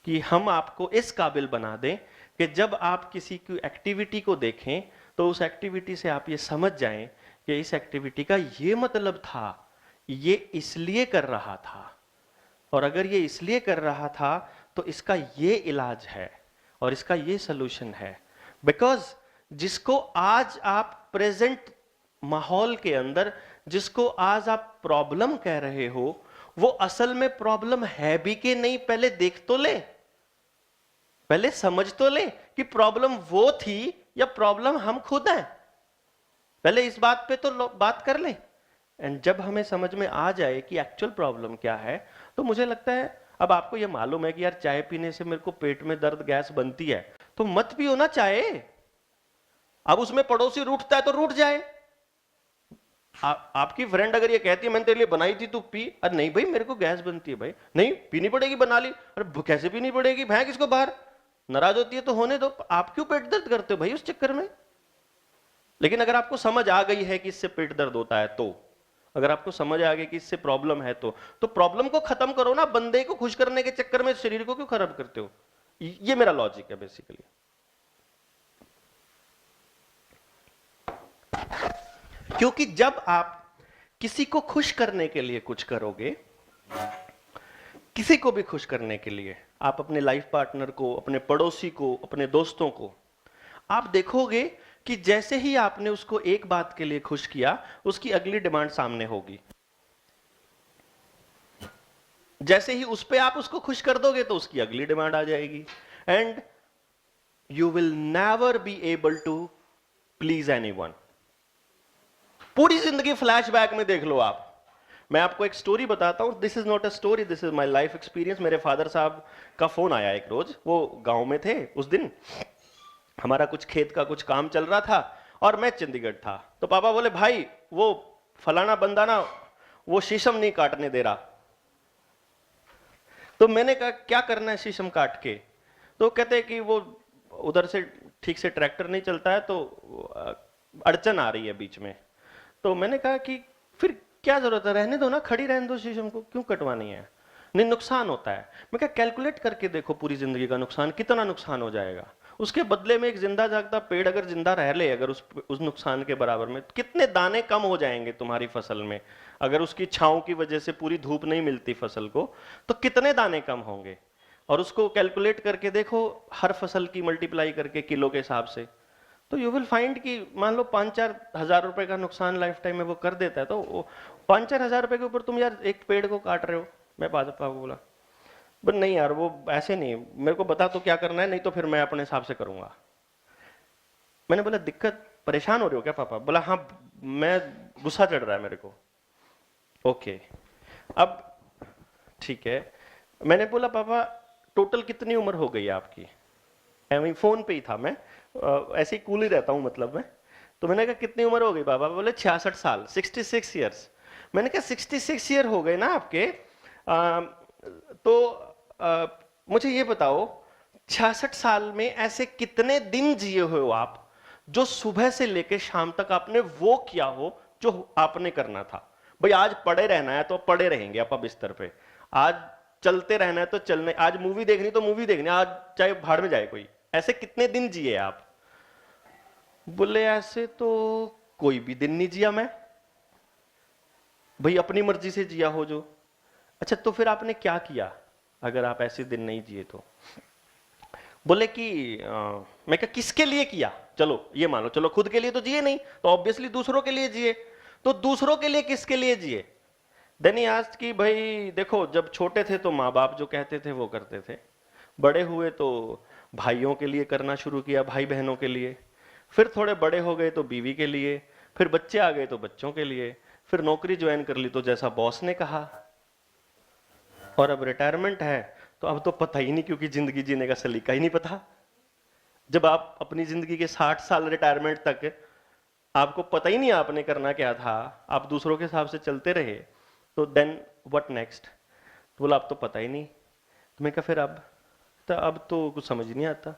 कि हम आपको इस काबिल बना दें कि जब आप किसी की एक्टिविटी को देखें तो उस एक्टिविटी से आप ये समझ जाएं कि इस एक्टिविटी का ये मतलब था, ये इसलिए कर रहा था, और अगर ये इसलिए कर रहा था तो इसका ये इलाज है और इसका ये सलूशन है। बिकॉज जिसको आज आप प्रेजेंट माहौल के अंदर, जिसको आज आप प्रॉब्लम कह रहे हो, वो असल में प्रॉब्लम है भी कि नहीं, पहले देख तो ले, पहले समझ तो ले कि प्रॉब्लम वो थी या प्रॉब्लम हम खुद हैं। पहले इस बात पे तो बात कर ले। एंड जब हमें समझ में आ जाए कि एक्चुअल प्रॉब्लम क्या है, तो मुझे लगता है, अब आपको ये मालूम है कि यार चाय पीने से मेरे को पेट में दर्द, गैस बनती है, तो मत पियो ना चाय। अब उसमें पड़ोसी रूठता है तो रूठ जाए। आपकी फ्रेंड अगर ये कहती है मैंने तेरे लिए बनाई थी तू पी, अरे नहीं भाई मेरे को गैस बनती है भाई, नहीं पीनी पड़ेगी, बना ली, अरे कैसे पीनी पड़ेगी, भैं किसको बाहर, नाराज होती है तो होने दो, आप क्यों पेट दर्द करते हो भाई उस चक्कर में। लेकिन अगर आपको समझ आ गई है कि इससे पेट दर्द होता है, तो अगर आपको समझ आ गई कि इससे प्रॉब्लम है, तो प्रॉब्लम को खत्म करो ना। बंदे को खुश करने के चक्कर में शरीर को क्यों खराब करते हो? ये मेरा लॉजिक है बेसिकली। क्योंकि जब आप किसी को खुश करने के लिए कुछ करोगे, किसी को भी खुश करने के लिए, आप अपने लाइफ पार्टनर को, अपने पड़ोसी को, अपने दोस्तों को, आप देखोगे कि जैसे ही आपने उसको एक बात के लिए खुश किया, उसकी अगली डिमांड सामने होगी। जैसे ही उस पे आप उसको खुश कर दोगे तो उसकी अगली डिमांड आ जाएगी। And you will never be able to please anyone. पूरी जिंदगी फ्लैशबैक में देख लो आप। मैं आपको एक स्टोरी बताता हूं। This is not a story, this is my life experience. मेरे फादर साहब का फोन आया एक रोज, वो गांव में थे उस दिन, हमारा कुछ खेत का कुछ काम चल रहा था और मैं चंडीगढ़ था। तो पापा बोले भाई वो फलाना बंदा ना वो शीशम नहीं काटने दे रहा। तो मैंने कहा क्या करना है शीशम काट के? तो कहते कि वो उधर से ठीक से ट्रैक्टर नहीं चलता है तो अड़चन आ रही है बीच में। तो मैंने कहा कि फिर क्या जरूरत है, रहने दो ना, खड़ी रहने दो शीशम को, क्यों कटवानी है? नहीं, नुकसान होता है। मैं क्या, कैलकुलेट करके देखो पूरी जिंदगी का नुकसान, कितना नुकसान हो जाएगा। उसके बदले में एक जिंदा जागता पेड़ अगर जिंदा रह ले, अगर उस नुकसान के बराबर में, कितने दाने कम हो जाएंगे तुम्हारी फसल में। अगर उसकी छांव की वजह से पूरी धूप नहीं मिलती फसल को, तो कितने दाने कम होंगे। और उसको कैलकुलेट करके देखो, हर फसल की मल्टीप्लाई करके किलो के हिसाब से, तो यू विल फाइंड कि मान लो 5-4 हजार रुपए का नुकसान लाइफ टाइम में वो कर देता है। तो 5-4 हजार रुपए के ऊपर तुम यार एक पेड़ को काट रहे हो। मैं भाजपा को बोला, बट नहीं यार, वो ऐसे नहीं, मेरे को बता तो क्या करना है, नहीं तो फिर मैं अपने हिसाब से करूंगा। मैंने बोला दिक्कत, परेशान हो रहे हो क्या पापा? बोला हाँ, मैं गुस्सा चढ़ रहा है मेरे को। ओके, अब ठीक है। मैंने बोला पापा टोटल कितनी उम्र हो गई है आपकी? वही फोन पे ही था मैं, ऐसे ही कूल ही रहता हूँ मतलब मैं। तो मैंने कहा कितनी उम्र हो गई पापा? बोले 66 साल, 66 ईयर्स। मैंने कहा 66 ईयर हो गए ना आपके, तो मुझे ये बताओ 66 साल में ऐसे कितने दिन जिए हो आप, जो सुबह से लेकर शाम तक आपने वो किया हो जो आपने करना था। भाई आज पड़े रहना है तो पड़े रहेंगे आप बिस्तर पे, आज चलते रहना है तो चलने, आज मूवी देखनी तो मूवी देखनी, आज चाहे भाड़ में जाए कोई। ऐसे कितने दिन जिए आप? बोले ऐसे तो कोई भी दिन नहीं जिया मैं। भाई अपनी मर्जी से जिया हो जो। अच्छा तो फिर आपने क्या किया अगर आप ऐसे दिन नहीं जिए तो? बोले कि मैं क्या, किसके लिए किया? चलो ये मान लो, चलो खुद के लिए तो जिए नहीं, तो ऑब्वियसली दूसरों के लिए जिए। तो दूसरों के लिए किसके लिए जिए? देन आज की भाई देखो, जब छोटे थे तो माँ बाप जो कहते थे वो करते थे, बड़े हुए तो भाइयों के लिए करना शुरू किया, भाई बहनों के लिए, फिर थोड़े बड़े हो गए तो बीवी के लिए, फिर बच्चे आ गए तो बच्चों के लिए, फिर नौकरी ज्वाइन कर ली तो जैसा बॉस ने कहा, और अब रिटायरमेंट है तो अब तो पता ही नहीं, क्योंकि जिंदगी जीने का सलीका ही नहीं पता। जब आप अपनी जिंदगी के 60 साल रिटायरमेंट तक आपको पता ही नहीं आपने करना क्या था, आप दूसरों के हिसाब से चलते रहे, तो देन व्हाट नेक्स्ट? तो बोला अब तो पता ही नहीं। तो मैं कहा फिर अब तो कुछ समझ नहीं आता।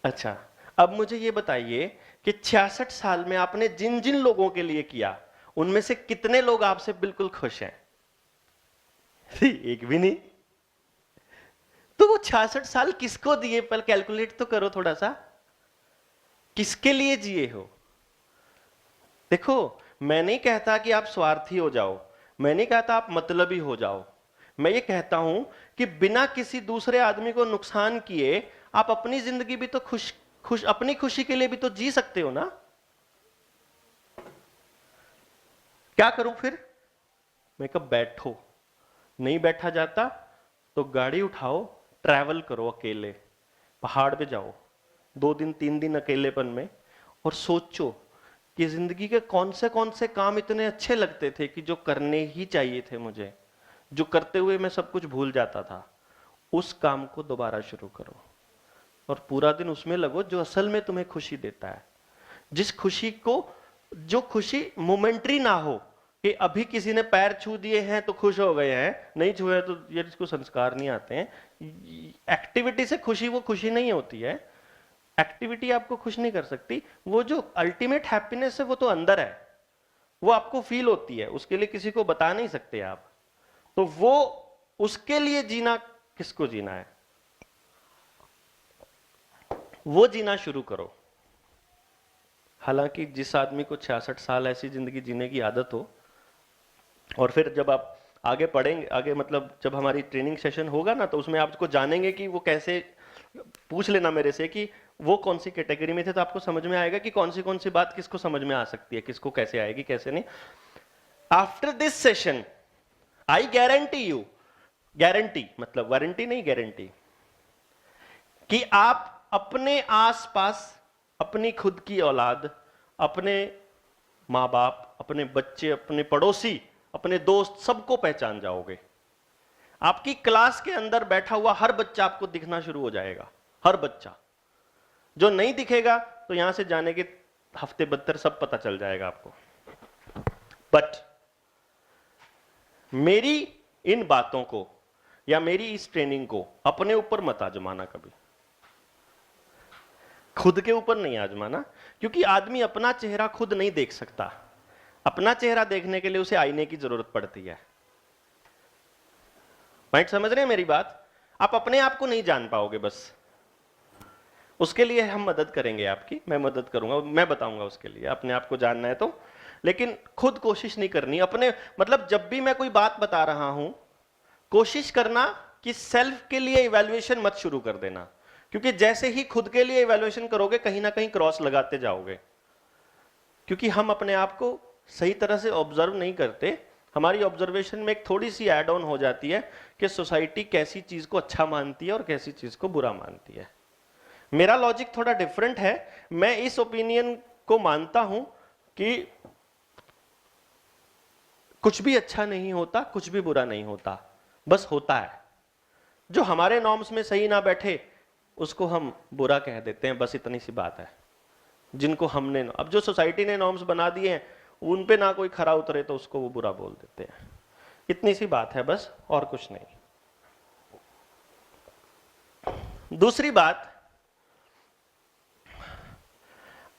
अच्छा अब मुझे ये बताइए कि 66 साल में आपने जिन जिन लोगों के लिए किया, उनमें से कितने लोग आपसे बिल्कुल खुश हैं? एक भी नहीं। तो वो 66 साल किसको दिए? पहले कैलकुलेट तो करो थोड़ा सा, किसके लिए जिए हो? देखो, मैं नहीं कहता कि आप स्वार्थी हो जाओ, मैं नहीं कहता आप मतलबी हो जाओ, मैं ये कहता हूं कि बिना किसी दूसरे आदमी को नुकसान किए आप अपनी जिंदगी भी तो अपनी खुशी के लिए भी तो जी सकते हो ना। क्या करूं फिर? मैं कहा बैठो, नहीं बैठा जाता तो गाड़ी उठाओ, ट्रैवल करो अकेले, पहाड़ पे जाओ 2 दिन 3 दिन अकेलेपन में, और सोचो कि जिंदगी के कौन से काम इतने अच्छे लगते थे कि जो करने ही चाहिए थे मुझे, जो करते हुए मैं सब कुछ भूल जाता था। उस काम को दोबारा शुरू करो और पूरा दिन उसमें लगो जो असल में तुम्हें खुशी देता है। जिस खुशी को, जो खुशी मोमेंट्री ना हो कि अभी किसी ने पैर छू दिए हैं तो खुश हो गए हैं, नहीं छुए तो ये जिसको संस्कार नहीं आते हैं। एक्टिविटी से खुशी वो खुशी नहीं होती है, एक्टिविटी आपको खुश नहीं कर सकती। वो जो अल्टीमेट हैप्पीनेस है वो तो अंदर है, वो आपको फील होती है, उसके लिए किसी को बता नहीं सकते आप। तो वो, उसके लिए जीना, किसको जीना है वो जीना शुरू करो। हालांकि जिस आदमी को 66 साल ऐसी जिंदगी जीने की आदत हो, और फिर जब आप आगे पढ़ेंगे, आगे मतलब जब हमारी ट्रेनिंग सेशन होगा ना, तो उसमें आपको जानेंगे कि वो कैसे, पूछ लेना मेरे से कि वो कौन सी कैटेगरी में थे, तो आपको समझ में आएगा कि कौन सी बात किसको समझ में आ सकती है, किसको कैसे आएगी कैसे नहीं। After this session I guarantee you, guarantee मतलब वारंटी नहीं, गारंटी, कि आप अपने आसपास अपनी खुद की औलाद, अपने माँ बाप, अपने बच्चे, अपने पड़ोसी, अपने दोस्त, सबको पहचान जाओगे। आपकी क्लास के अंदर बैठा हुआ हर बच्चा आपको दिखना शुरू हो जाएगा, हर बच्चा। जो नहीं दिखेगा तो यहां से जाने के हफ्ते बदतर सब पता चल जाएगा आपको। बट मेरी इन बातों को या मेरी इस ट्रेनिंग को अपने ऊपर मत आजमाना, कभी खुद के ऊपर नहीं आजमाना, क्योंकि आदमी अपना चेहरा खुद नहीं देख सकता। अपना चेहरा देखने के लिए उसे आईने की जरूरत पड़ती है। पॉइंट समझ रहे हैं मेरी बात? आप अपने आप को नहीं जान पाओगे, बस उसके लिए हम मदद करेंगे आपकी, मैं मदद करूंगा, मैं बताऊंगा उसके लिए। अपने आप को जानना है तो, लेकिन खुद कोशिश नहीं करनी अपने, मतलब जब भी मैं कोई बात बता रहा हूं, कोशिश करना कि सेल्फ के लिए इवैल्यूएशन मत शुरू कर देना, क्योंकि जैसे ही खुद के लिए इवैल्यूएशन करोगे कहीं ना कहीं क्रॉस लगाते जाओगे, क्योंकि हम अपने आप को सही तरह से ऑब्जर्व नहीं करते। हमारी ऑब्जर्वेशन में एक थोड़ी सी ऐड ऑन हो जाती है कि सोसाइटी कैसी चीज को अच्छा मानती है और कैसी चीज को बुरा मानती है। मेरा लॉजिक थोड़ा डिफरेंट है। मैं इस ओपिनियन को मानता हूं कि कुछ भी अच्छा नहीं होता, कुछ भी बुरा नहीं होता, बस होता है। जो हमारे नॉर्म्स में सही ना बैठे उसको हम बुरा कह देते हैं, बस इतनी सी बात है। जिनको हमने, अब जो सोसाइटी ने नॉर्म्स बना दिए हैं उन पे ना कोई खरा उतरे तो उसको वो बुरा बोल देते हैं। इतनी सी बात है बस, और कुछ नहीं। दूसरी बात,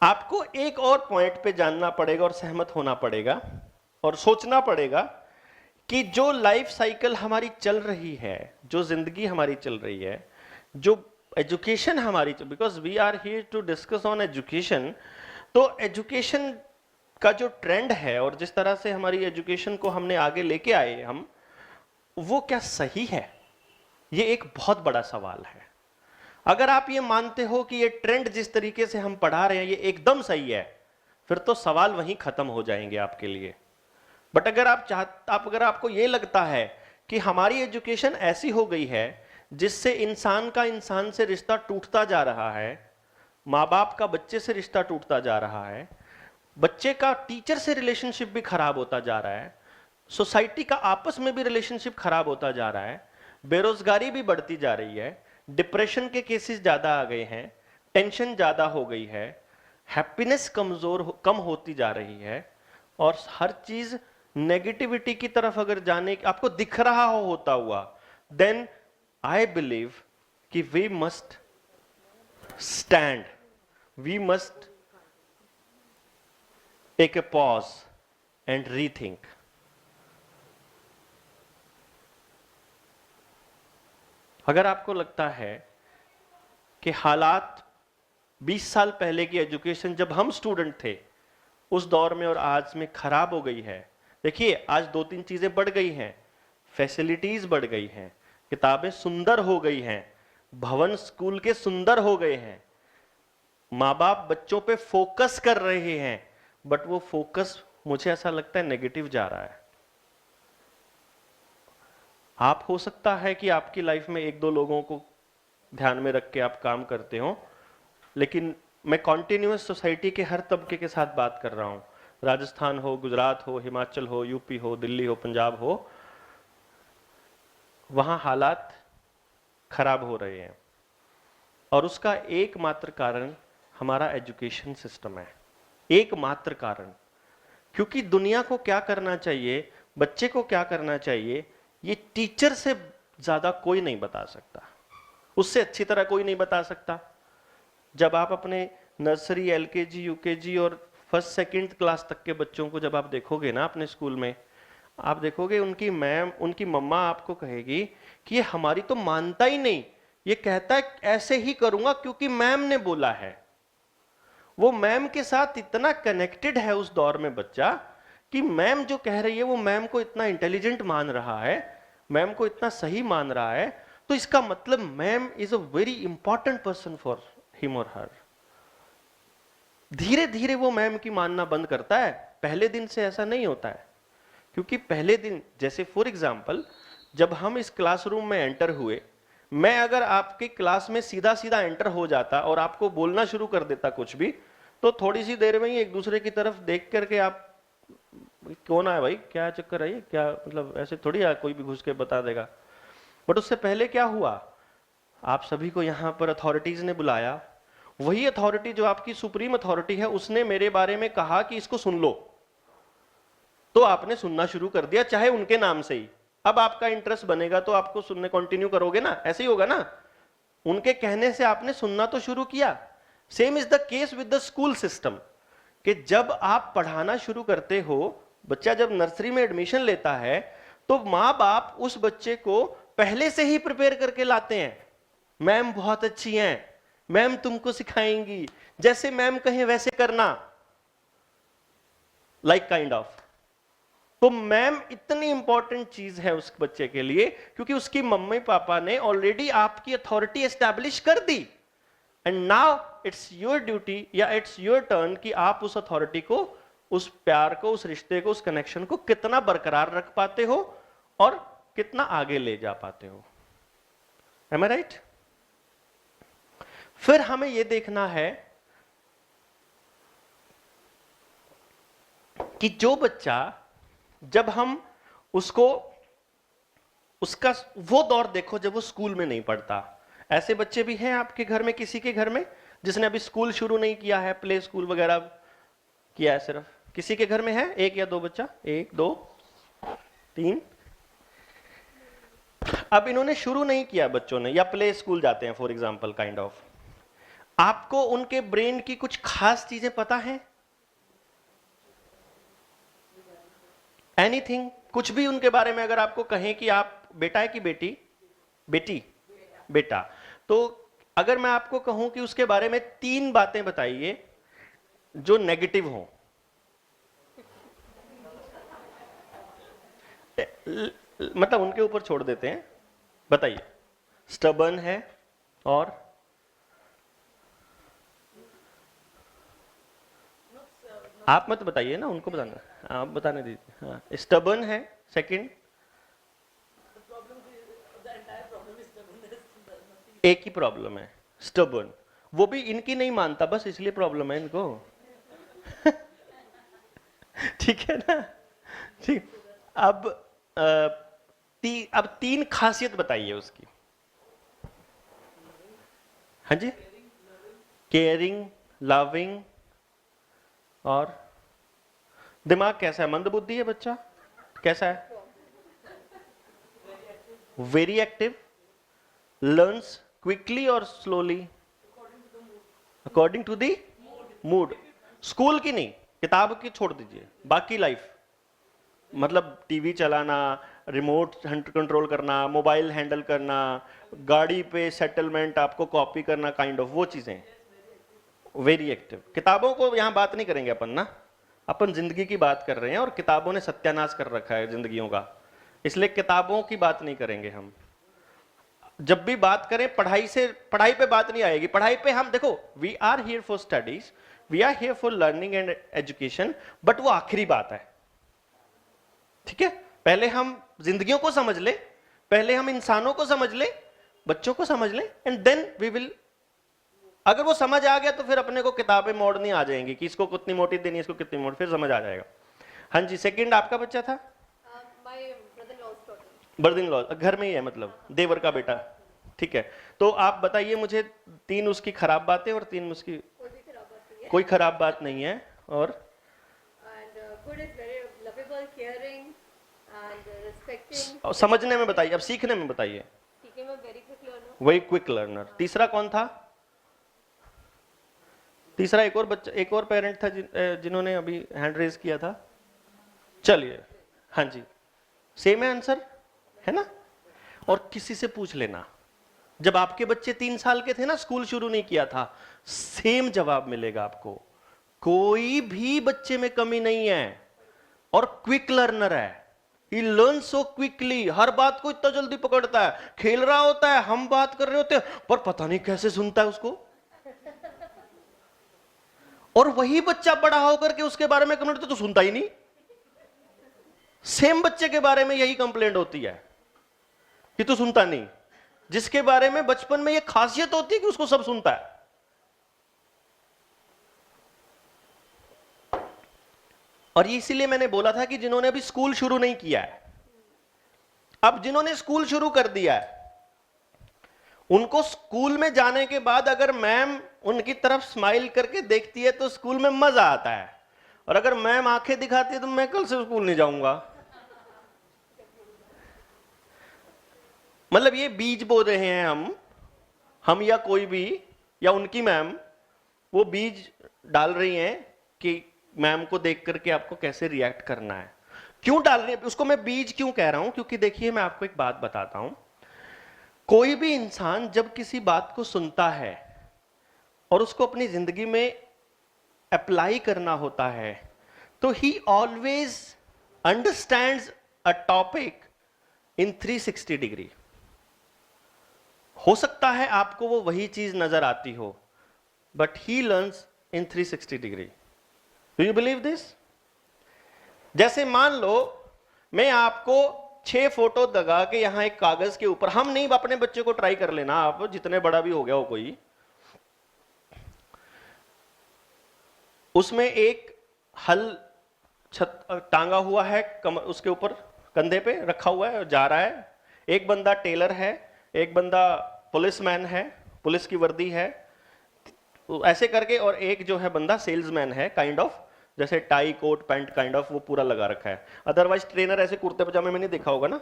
आपको एक और पॉइंट पे जानना पड़ेगा और सहमत होना पड़ेगा और सोचना पड़ेगा कि जो लाइफ साइकिल हमारी चल रही है, जो जिंदगी हमारी चल रही है, जो एजुकेशन हमारी, because we are here to discuss on education, तो एजुकेशन का जो ट्रेंड है और जिस तरह से हमारी एजुकेशन को हमने आगे लेके आए हम, वो क्या सही है? ये एक बहुत बड़ा सवाल है। अगर आप ये मानते हो कि ये ट्रेंड जिस तरीके से हम पढ़ा रहे हैं ये एकदम सही है, फिर तो सवाल वहीं खत्म हो जाएंगे आपके लिए। बट अगर अगर आपको ये लगता है कि हमारी एजुकेशन ऐसी हो गई है जिससे इंसान का इंसान से रिश्ता टूटता जा रहा है, माँ बाप का बच्चे से रिश्ता टूटता जा रहा है, बच्चे का टीचर से रिलेशनशिप भी खराब होता जा रहा है, सोसाइटी का आपस में भी रिलेशनशिप खराब होता जा रहा है, बेरोजगारी भी बढ़ती जा रही है, डिप्रेशन के केसेस ज्यादा आ गए हैं, टेंशन ज्यादा हो गई है, हैप्पीनेस कम होती जा रही है, और हर चीज नेगेटिविटी की तरफ अगर जाने आपको दिख रहा होता हुआ, देन आई बिलीव कि we must stand, we must take a pause and rethink. अगर आपको लगता है कि हालात 20 साल पहले की एजुकेशन जब हम स्टूडेंट थे उस दौर में और आज में खराब हो गई है, देखिए आज 2-3 चीजें बढ़ गई हैं, फैसिलिटीज बढ़ गई हैं, किताबें सुंदर हो गई हैं, भवन स्कूल के सुंदर हो गए हैं, माँ बाप बच्चों पे फोकस कर रहे हैं, बट वो फोकस मुझे ऐसा लगता है नेगेटिव जा रहा है। आप हो सकता है कि आपकी लाइफ में 1-2 लोगों को ध्यान में रख के आप काम करते हो, लेकिन मैं कॉन्टिन्यूअस सोसाइटी के हर तबके के साथ बात कर रहा हूं। राजस्थान हो, गुजरात हो, हिमाचल हो, यूपी हो, दिल्ली हो, पंजाब हो, वहां हालात खराब हो रहे हैं और उसका एकमात्र कारण हमारा एजुकेशन सिस्टम है। एकमात्र कारण, क्योंकि दुनिया को क्या करना चाहिए, बच्चे को क्या करना चाहिए, ये टीचर से ज्यादा कोई नहीं बता सकता, उससे अच्छी तरह कोई नहीं बता सकता। जब आप अपने नर्सरी, एलकेजी, यूकेजी और फर्स्ट सेकंड क्लास तक के बच्चों को जब आप देखोगे ना अपने स्कूल में, आप देखोगे उनकी मैम, उनकी मम्मा आपको कहेगी कि ये हमारी तो मानता ही नहीं, ये कहता है ऐसे ही करूंगा क्योंकि मैम ने बोला है। वो मैम के साथ इतना कनेक्टेड है उस दौर में बच्चा कि मैम जो कह रही है वो मैम को इतना इंटेलिजेंट मान रहा है, मैम को इतना सही मान रहा है, तो इसका मतलब ma'am is a very important person for him और हर। धीरे धीरे वो मैम की मानना बंद करता है, पहले दिन से ऐसा नहीं होता है। क्योंकि पहले दिन, जैसे फॉर एग्जाम्पल जब हम इस क्लासरूम में एंटर हुए, मैं अगर आपकी क्लास में सीधा सीधा एंटर हो जाता और आपको बोलना शुरू कर देता कुछ भी, तो थोड़ी सी देर में ही एक दूसरे की तरफ देख करके आप, कौन है भाई, क्या चक्कर है ये, क्या मतलब, ऐसे थोड़ी कोई भी घुस के बता देगा। बट उससे पहले क्या हुआ, आप सभी को यहाँ पर अथॉरिटीज ने बुलाया, वही अथॉरिटी जो आपकी सुप्रीम अथॉरिटी है उसने मेरे बारे में कहा कि इसको सुन लो, तो आपने सुनना शुरू कर दिया, चाहे उनके नाम से ही। अब आपका इंटरेस्ट बनेगा तो आपको सुनने कंटिन्यू करोगे ना, ऐसे ही होगा ना। उनके कहने से आपने सुनना तो शुरू किया। Same is the case with the school system. कि जब आप पढ़ाना शुरू करते हो, बच्चा जब नर्सरी में एडमिशन लेता है, तो माँ बाप उस बच्चे को पहले से ही प्रिपेयर करके लाते हैं। मैम बहुत अच्छी हैं, मैम तुमको सिखाएंगी, जैसे मैम कहें वैसे करना, लाइक काइंड ऑफ। तो मैम इतनी इंपॉर्टेंट चीज है उस बच्चे के लिए, क्योंकि उसकी मम्मी पापा ने ऑलरेडी आपकी अथॉरिटी एस्टैब्लिश कर दी, and now it's your duty या इट्स योर टर्न कि आप उस अथॉरिटी को, उस प्यार को, उस रिश्ते को, उस कनेक्शन को कितना बरकरार रख पाते हो और कितना आगे ले जा पाते हो। एम आई राइट? फिर हमें यह देखना है कि जो बच्चा, जब हम उसको, उसका वो दौर देखो जब वो स्कूल में नहीं पढ़ता। ऐसे बच्चे भी हैं आपके घर में, किसी के घर में जिसने अभी स्कूल शुरू नहीं किया है, प्ले स्कूल वगैरह किया है, सिर्फ किसी के घर में है? एक या दो बच्चा? एक, दो, तीन। अब इन्होंने शुरू नहीं किया बच्चों ने, या प्ले स्कूल जाते हैं फॉर एग्जाम्पल, काइंड ऑफ। आपको उनके ब्रेन की कुछ खास चीजें पता है? एनीथिंग, कुछ भी उनके बारे में अगर आपको कहें कि आप बेटा है कि बेटी? बेटी, बेटा। तो अगर मैं आपको कहूं कि उसके बारे में 3 बातें बताइए जो नेगेटिव हो, मतलब उनके ऊपर छोड़ देते हैं, बताइए। स्टबर्न है, और आप मत बताइए ना, उनको बताना, आप बताने दीजिए। हाँ, स्टबर्न है, सेकंड, एक ही प्रॉब्लम है, स्टबर्न। वो भी इनकी नहीं मानता, बस इसलिए प्रॉब्लम है इनको। ठीक है ना? ठीक। अब अब 3 खासियत बताइए उसकी। हाँ जी? केयरिंग, लविंग, और दिमाग कैसा है? मंदबुद्धि है बच्चा? कैसा है? वेरी एक्टिव, लर्न्स क्विकली और slowly, according to the mood. School की नहीं, किताब की छोड़ दीजिए, बाकी लाइफ, मतलब टीवी चलाना, रिमोट कंट्रोल करना, मोबाइल हैंडल करना, गाड़ी पे सेटलमेंट आपको कॉपी करना, काइंड ऑफ वो चीजें, वेरी एक्टिव। किताबों को यहां बात नहीं करेंगे अपन ना, अपन जिंदगी की बात कर रहे हैं, और किताबों ने सत्यानाश कर रखा है जिंदगियों का, इसलिए किताबों की बात नहीं करेंगे हम। जब भी बात करें पढ़ाई से, पढ़ाई पे बात नहीं आएगी। पढ़ाई पे हम देखो, we are here for studies, we are here for learning and education, but वो आखिरी बात है। ठीक है? पहले हम जिंदगियों को समझ ले, पहले हम इंसानों को समझ ले, बच्चों को समझ ले, एंड देन वी विल। अगर वो समझ आ गया तो फिर अपने को किताबें मोड़नी आ जाएंगी कि इसको कितनी मोटी देनी है, इसको कितनी मोटी, फिर समझ आ जाएगा। हाँ जी, सेकंड आपका बच्चा था? ब्रदर इन लॉ, घर में ही है, मतलब देवर का बेटा। ठीक है, तो आप बताइए मुझे 3 उसकी खराब बातें और 3 उसकी कोई खराब बात नहीं है। और समझने में बताइए, अब सीखने में बताइए। वही क्विक लर्नर। तीसरा कौन था? तीसरा एक और बच्चा, एक और पेरेंट था जिन्होंने अभी हैंड रेज किया था। चलिए, हाँ जी, सेम है आंसर, है ना? और किसी से पूछ लेना, जब आपके बच्चे 3 साल के थे ना, स्कूल शुरू नहीं किया था, सेम जवाब मिलेगा आपको। कोई भी बच्चे में कमी नहीं है, और क्विक लर्नर है। He learns so quickly, हर बात को इतना जल्दी पकड़ता है। खेल रहा होता है, हम बात कर रहे होते हैं, पर पता नहीं कैसे सुनता है उसको। और वही बच्चा बड़ा होकर के उसके बारे में कंप्लेंट तो सुनता ही नहीं। सेम बच्चे के बारे में यही कंप्लेंट होती है कि तू सुनता नहीं, जिसके बारे में बचपन में ये खासियत होती है कि उसको सब सुनता है। और इसीलिए मैंने बोला था कि जिन्होंने अभी स्कूल शुरू नहीं किया है, अब जिन्होंने स्कूल शुरू कर दिया है, उनको स्कूल में जाने के बाद अगर मैम उनकी तरफ स्माइल करके देखती है तो स्कूल में मजा आता है, और अगर मैम आंखें दिखाती है तो मैं कल से स्कूल नहीं जाऊंगा। मतलब ये बीज बो रहे हैं हम या कोई भी, या उनकी मैम वो बीज डाल रही हैं कि मैम को देख करके आपको कैसे रिएक्ट करना है, क्यों डाल रही है उसको मैं बीज क्यों कह रहा हूं, क्योंकि देखिए मैं आपको एक बात बताता हूं, कोई भी इंसान जब किसी बात को सुनता है और उसको अपनी जिंदगी में अप्लाई करना होता है, तो ही always understands a topic in 360 degree. हो सकता है आपको वो वही चीज नजर आती हो, but he learns in 360 degree. Do you believe this? जैसे मान लो मैं आपको 6 फोटो दगा के यहां एक कागज के ऊपर, हम नहीं, अपने बच्चे को ट्राई कर लेना, आप जितने बड़ा भी हो गया हो कोई, उसमें एक हल छत टांगा हुआ है, उसके ऊपर कंधे पे रखा हुआ है, जा रहा है, एक बंदा टेलर है, एक बंदा पुलिसमैन है, पुलिस की वर्दी है, ऐसे करके, और एक जो है बंदा सेल्समैन है, काइंड ऑफ, जैसे tie coat pant kind of वो पूरा लगा रखा है। अदरवाइज ट्रेनर ऐसे कुर्ते पजामे में नहीं देखा होगा ना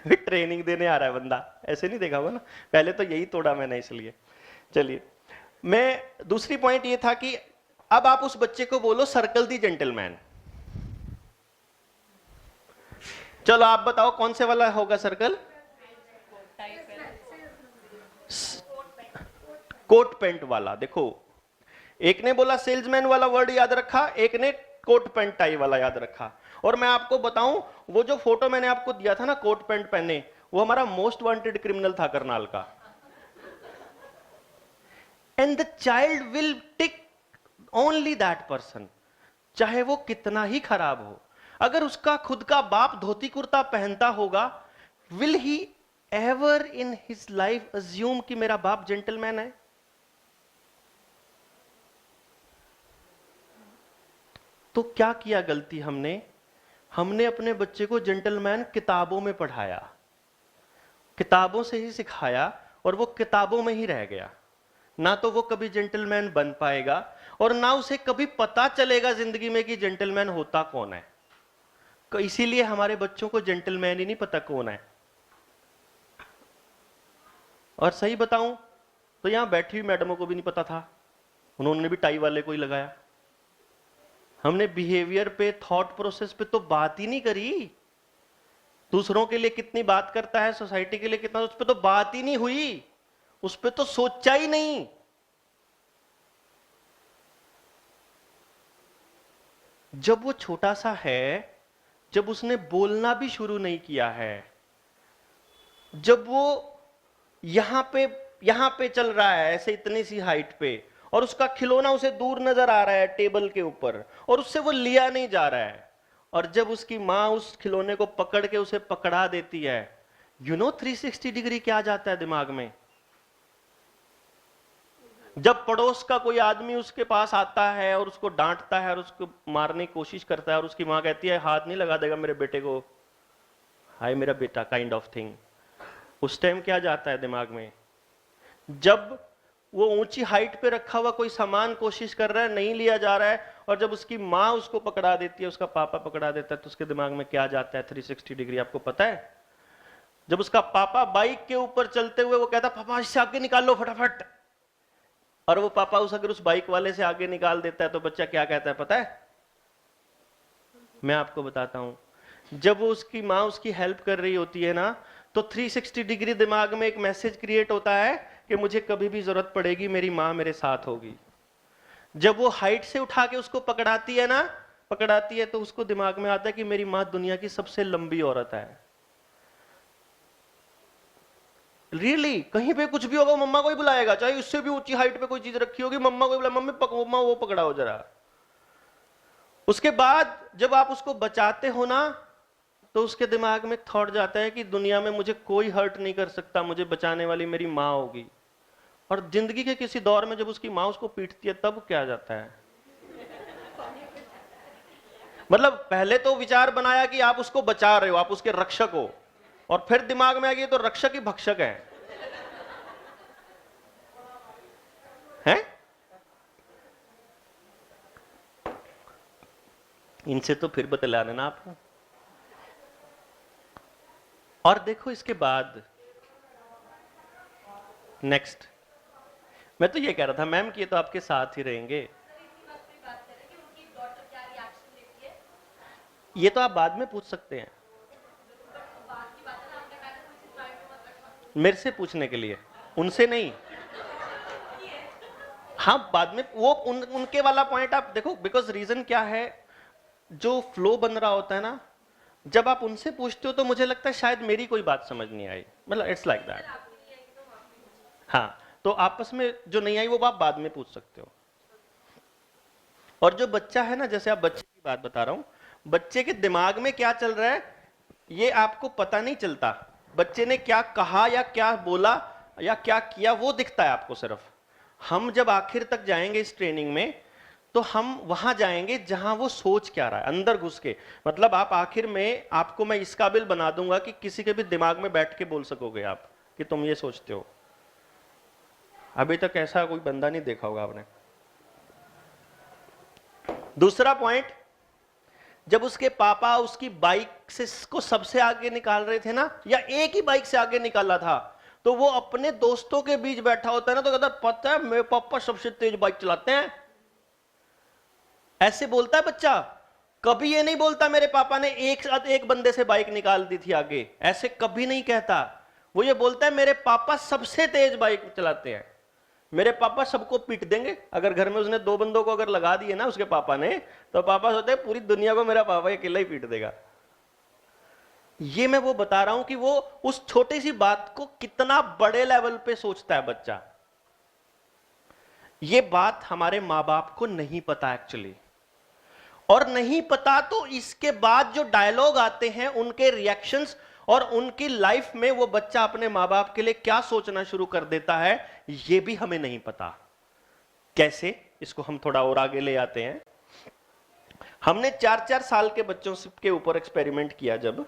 ट्रेनिंग देने आ रहा है बंदा, ऐसे नहीं देखा होगा ना, पहले तो यही तोड़ा मैंने इसलिए। चलिए, मैं दूसरी पॉइंट ये था कि अब आप उस बच्चे को बोलो सर्कल दी जेंटलमैन। चलो आप बताओ कौन से वाला होगा सर्कल? कोट पैंट वाला। देखो, एक ने बोला सेल्समैन वाला वर्ड याद रखा, एक ने कोट पैंट टाई वाला याद रखा। और मैं आपको बताऊं, वो जो फोटो मैंने आपको दिया था ना कोट पैंट पहने, वो हमारा मोस्ट वांटेड क्रिमिनल था करनाल का। And the child will tick only that person, चाहे वो कितना ही खराब हो। अगर उसका खुद का बाप धोती कुर्ता पहनता होगा, will he ever in his life assume कि मेरा बाप जेंटलमैन है? तो क्या किया गलती हमने? हमने अपने बच्चे को जेंटलमैन किताबों में पढ़ाया, किताबों से ही सिखाया, और वो किताबों में ही रह गया। ना तो वो कभी जेंटलमैन बन पाएगा, और ना उसे कभी पता चलेगा जिंदगी में कि जेंटलमैन होता कौन है। इसीलिए हमारे बच्चों को जेंटलमैन ही नहीं पता कौन है। और सही बताऊं तो यहां बैठी हुई मैडमों को भी नहीं पता था, उन्होंने भी टाई वाले को ही लगाया। हमने बिहेवियर पे, थॉट प्रोसेस पे तो बात ही नहीं करी। दूसरों के लिए कितनी बात करता है, सोसाइटी के लिए कितना, उस पर तो बात ही नहीं हुई, उस पर तो सोचा ही नहीं। जब वो छोटा सा है, जब उसने बोलना भी शुरू नहीं किया है, जब वो यहां पे चल रहा है ऐसे इतनी सी हाइट पे, और उसका खिलौना उसे दूर नजर आ रहा है टेबल के ऊपर, और उससे वो लिया नहीं जा रहा है, और जब उसकी मां उस खिलौने को पकड़ के उसे पकड़ा देती है, 360 डिग्री क्या जाता है दिमाग में। जब पड़ोस का कोई आदमी उसके पास आता है और उसको डांटता है और उसको मारने की कोशिश करता है, और उसकी मां कहती है हाथ नहीं लगा देगा मेरे बेटे को, हाय मेरा बेटा काइंड ऑफ थिंग, उस टाइम क्या जाता है दिमाग में? जब वो ऊंची हाइट पे रखा हुआ कोई सामान कोशिश कर रहा है, नहीं लिया जा रहा है, और जब उसकी मां उसको पकड़ा देती है, उसका पापा पकड़ा देता है, तो उसके दिमाग में क्या जाता है 360 डिग्री, आपको पता है? जब उसका पापा बाइक के ऊपर चलते हुए वो कहता पापा इससे आगे निकाल लो फटाफट, और वो पापा अगर उस बाइक वाले से आगे निकाल देता है, तो बच्चा क्या कहता है पता है? मैं आपको बताता हूं, जब वो उसकी मां उसकी हेल्प कर रही होती है ना, तो 360 डिग्री दिमाग में एक मैसेज क्रिएट होता है कि मुझे कभी भी जरूरत पड़ेगी मेरी मां मेरे साथ होगी। जब वो हाइट से उठा के उसको पकड़ाती है तो उसको दिमाग में आता है कि मेरी मां दुनिया की सबसे लंबी औरत है। रियली कहीं पे कुछ भी होगा मम्मा को ही बुलाएगा, चाहे उससे भी ऊंची हाइट पे कोई चीज रखी होगी, मम्मा को ही बुला, मम्मा वो पकड़ाओ जरा। उसके बाद जब आप उसको बचाते हो ना, तो उसके दिमाग में थॉट जाता है कि दुनिया में मुझे कोई हर्ट नहीं कर सकता, मुझे बचाने वाली मेरी मां होगी। और जिंदगी के किसी दौर में जब उसकी मां उसको पीटती है, तब क्या जाता है? मतलब पहले तो विचार बनाया कि आप उसको बचा रहे हो, आप उसके रक्षक हो, और फिर दिमाग में आ गया तो रक्षक ही भक्षक है, हैं? इनसे तो फिर बतला देना आपको। और देखो इसके बाद नेक्स्ट, मैं तो ये कह रहा था मैम कि ये तो आपके साथ ही रहेंगे, ये तो आप बाद में पूछ सकते हैं, मेरे से पूछने के लिए, उनसे नहीं। हाँ बाद में वो उनके वाला पॉइंट आप देखो, बिकॉज रीजन क्या है, जो फ्लो बन रहा होता है ना, जब आप उनसे पूछते हो तो मुझे लगता है शायद मेरी कोई बात समझ नहीं आई, मतलब इट्स लाइक दैट। हाँ तो आपस में जो नहीं आई वो आप बाद में पूछ सकते हो। और जो बच्चा है ना, जैसे आप बच्चे की बात बता रहा हूं, बच्चे के दिमाग में क्या चल रहा है ये आपको पता नहीं चलता। बच्चे ने क्या कहा या क्या बोला या क्या किया वो दिखता है आपको सिर्फ। हम जब आखिर तक जाएंगे इस ट्रेनिंग में तो हम वहां जाएंगे जहां वो सोच क्या रहा है अंदर घुस के। मतलब आप आखिर में, आपको मैं इस काबिल बना दूंगा कि किसी के भी दिमाग में बैठ के बोल सकोगे आप कि तुम ये सोचते हो। अभी तक ऐसा कोई बंदा नहीं देखा होगा आपने। दूसरा पॉइंट, जब उसके पापा उसकी बाइक से को सबसे आगे निकाल रहे थे ना, या एक ही बाइक से आगे निकाला था, तो वो अपने दोस्तों के बीच बैठा होता है ना, तो कहता पता है मेरे पापा सबसे तेज बाइक चलाते हैं। ऐसे बोलता है बच्चा, कभी ये नहीं बोलता मेरे पापा ने एक बंदे से बाइक निकाल दी थी आगे, ऐसे कभी नहीं कहता। वो ये बोलता है मेरे पापा सबसे तेज बाइक चलाते हैं, मेरे पापा सबको पीट देंगे। अगर घर में उसने 2 बंदों को अगर लगा दिए ना उसके पापा ने, तो पापा सोचते हैं पूरी दुनिया को मेरा पापा अकेला ही पीट देगा। ये मैं वो बता रहा हूं कि वो उस छोटी सी बात को कितना बड़े लेवल पे सोचता है बच्चा। ये बात हमारे माँ बाप को नहीं पता एक्चुअली, और नहीं पता तो इसके बाद जो डायलॉग आते हैं, उनके रिएक्शंस और उनकी लाइफ में वो बच्चा अपने माँ बाप के लिए क्या सोचना शुरू कर देता है, ये भी हमें नहीं पता। कैसे, इसको हम थोड़ा और आगे ले आते हैं। हमने 4-4 साल के बच्चों के ऊपर एक्सपेरिमेंट किया, जब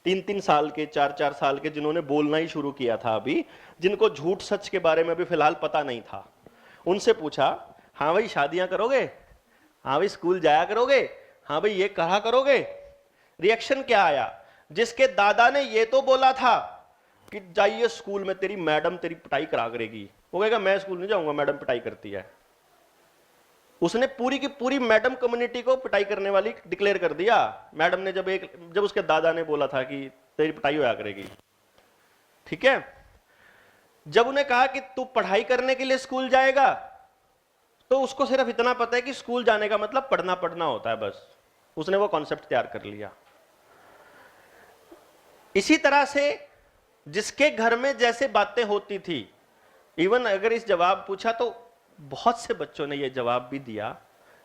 3-3 साल के, 4-4 साल के, जिन्होंने बोलना ही शुरू किया था अभी, जिनको झूठ सच के बारे में भी फिलहाल पता नहीं था, उनसे पूछा, हाँ भाई शादियां करोगे, हाँ भाई स्कूल जाया करोगे, हाँ भाई ये कहा करोगे। रिएक्शन क्या आया? जिसके दादा ने ये तो बोला था कि जाइए स्कूल में, तेरी मैडम तेरी पिटाई करा करेगी, वो कहेगा मैं स्कूल नहीं जाऊंगा, मैडम पिटाई करती है। उसने पूरी की पूरी मैडम कम्युनिटी को पिटाई करने वाली डिक्लेयर कर दिया। मैडम ने जब उसके दादा ने बोला था कि तेरी पिटाई होया करेगी, ठीक है। जब उन्हें कहा कि तू पढ़ाई करने के लिए स्कूल जाएगा, तो उसको सिर्फ इतना पता है कि स्कूल जाने का मतलब पढ़ना पढ़ना होता है, बस उसने वो कॉन्सेप्ट तैयार कर लिया। इसी तरह से जिसके घर में जैसे बातें होती थी, इवन अगर इस जवाब पूछा तो बहुत से बच्चों ने ये जवाब भी दिया,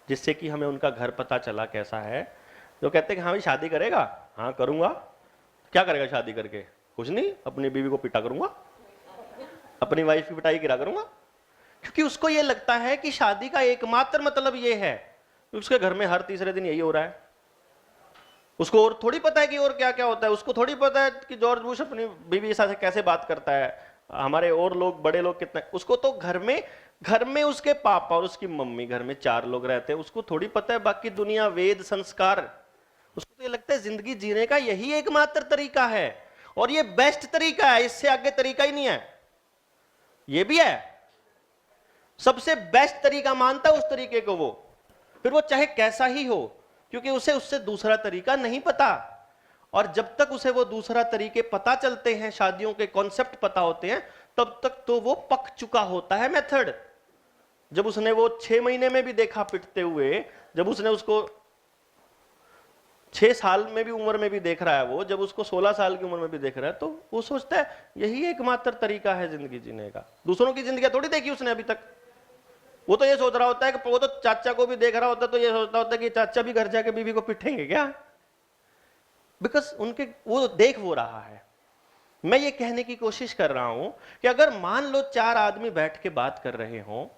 जिससे कि हमें उनका घर पता चला कैसा है। जो कहते हैं कि हाँ भाई शादी करेगा, हाँ करूंगा। क्या करेगा शादी करके? कुछ नहीं, अपनी बीवी को पिटा करूंगा, अपनी वाइफ की पिटाई गिरा करूंगा। क्योंकि उसको ये लगता है कि शादी का एकमात्र मतलब ये है कि उसके घर में हर तीसरे दिन यही हो रहा है। उसको और थोड़ी पता है कि और क्या क्या होता है, उसको थोड़ी पता है कि जॉर्ज बुश अपनी बीवी के साथ कैसे बात करता है, हमारे और लोग बड़े लोग कितने। उसको तो घर में उसके पापा और उसकी मम्मी, घर में 4 लोग रहते हैं, उसको थोड़ी पता है बाकी दुनिया, वेद, संस्कार। उसको तो ये लगता है जिंदगी जीने का यही एकमात्र तरीका है, और ये बेस्ट तरीका है, इससे आगे तरीका ही नहीं है। ये भी है, सबसे बेस्ट तरीका मानता है उस तरीके को वो, फिर वो चाहे कैसा ही हो, क्योंकि उसे उससे दूसरा तरीका नहीं पता। और जब तक उसे वो दूसरा तरीके पता चलते हैं, शादियों के कॉन्सेप्ट पता होते हैं, तब तक तो वो पक चुका होता है मेथड। जब उसने वो 6 महीने में भी देखा पिटते हुए, जब उसने उसको 6 साल में भी उम्र में भी देख रहा है, वो जब उसको 16 साल की उम्र में भी देख रहा है, तो वो सोचता है यही एकमात्र तरीका है जिंदगी जीने का। दूसरों की जिंदगी थोड़ी देखी उसने अभी तक। वो तो ये सोच रहा होता है कि वो तो चाचा को भी देख रहा होता है, तो ये सोचता होता है कि चाचा भी घर जाके बीवी को पिटेंगे क्या, बिकॉज उनके वो देख वो रहा है। मैं ये कहने की कोशिश कर रहा हूं कि अगर मान लो 4 आदमी बैठ के बात कर रहे हो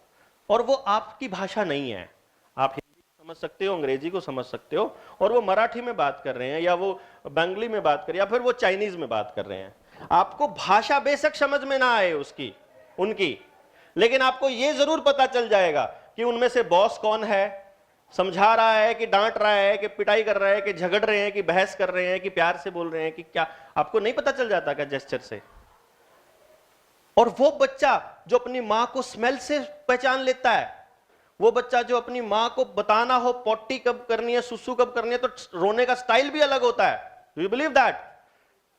और वो आपकी भाषा नहीं है, आप हिंदी को समझ सकते हो, अंग्रेजी को समझ सकते हो, और वो मराठी में बात कर रहे हैं, या वो बंगाली में बात कर रहे हैं, या फिर वो चाइनीज में बात कर रहे हैं। आपको भाषा बेशक समझ में ना आए उनकी, लेकिन आपको ये जरूर पता चल जाएगा कि उनमें से बॉस कौन है, समझा रहा है कि डांट रहा है कि पिटाई कर रहा है कि झगड़ रहे हैं कि बहस कर रहे हैं कि प्यार से बोल रहे हैं कि क्या। आपको नहीं पता चल जाता क्या जेस्चर से? और वो बच्चा जो अपनी मां को स्मेल से पहचान लेता है, वो बच्चा जो अपनी माँ को बताना हो पोटी कब करनी है, सुसु कब करनी है, तो रोने का स्टाइल भी अलग होता है। Do you believe that?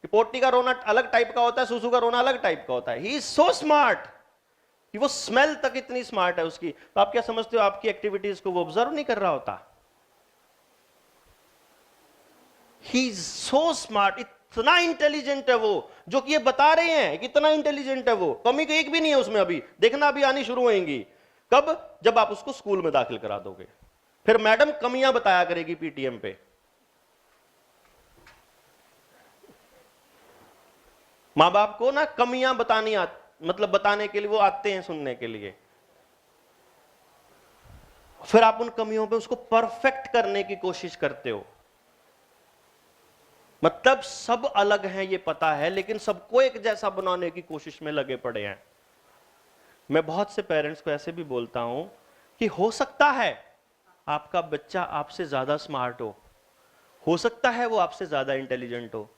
कि पोटी का रोना अलग टाइप का होता है, सुसु का रोना अलग टाइप का होता है। ही इज सो स्मार्ट कि वो स्मेल तक इतनी स्मार्ट है उसकी। तो आप क्या समझते हो आपकी एक्टिविटीज को वो ऑब्जर्व नहीं कर रहा होता? ही इज सो स्मार्ट, इतना इंटेलिजेंट है वो, जो कि ये बता रहे हैं कितना इंटेलिजेंट है वो। कमी तो एक भी नहीं है उसमें। अभी देखना, अभी आनी शुरू होंगी। कब? जब आप उसको स्कूल में दाखिल करा दोगे, फिर मैडम कमियां बताया करेगी पीटीएम पे। मां बाप को ना कमियां बतानी मतलब बताने के लिए वो आते हैं सुनने के लिए। फिर आप उन कमियों पे उसको परफेक्ट करने की कोशिश करते हो। मतलब सब अलग हैं ये पता है, लेकिन सबको एक जैसा बनाने की कोशिश में लगे पड़े हैं। मैं बहुत से पेरेंट्स को ऐसे भी बोलता हूं कि हो सकता है आपका बच्चा आपसे ज्यादा स्मार्ट हो सकता है वो आपसे ज्यादा इंटेलिजेंट हो,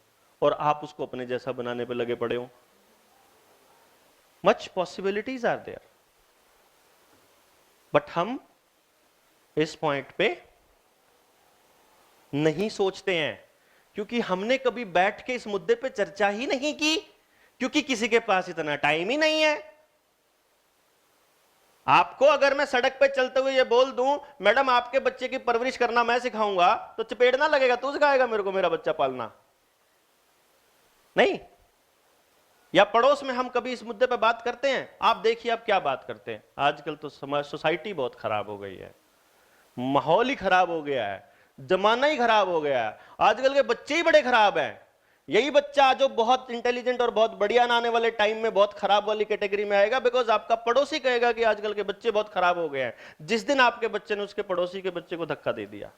और आप उसको अपने जैसा बनाने पे लगे पड़े हो। Much possibilities are there, but हम इस पॉइंट पे नहीं सोचते हैं, क्योंकि हमने कभी बैठ के इस मुद्दे पे चर्चा ही नहीं की, क्योंकि किसी के पास इतना टाइम ही नहीं है। आपको अगर मैं सड़क पे चलते हुए ये बोल दूं मैडम आपके बच्चे की परवरिश करना मैं सिखाऊंगा, तो चपेड़ना लगेगा, तू सिखाएगा मेरे को मेरा बच्चा पालना? नहीं। या पड़ोस में हम कभी इस मुद्दे पे बात करते हैं? आप देखिए आप क्या बात करते हैं। आजकल तो समाज, सोसाइटी बहुत खराब हो गई है, माहौल ही खराब हो गया है, जमाना ही खराब हो गया है, आजकल के बच्चे ही बड़े खराब हैं। यही बच्चा जो बहुत इंटेलिजेंट और बहुत बढ़िया आने वाले टाइम में बहुत खराब वाली कैटेगरी में आएगा, बिकॉज आपका पड़ोसी कहेगा कि आजकल के बच्चे बहुत खराब हो गए हैं। जिस दिन आपके बच्चे ने उसके पड़ोसी के बच्चे को धक्का दे दिया,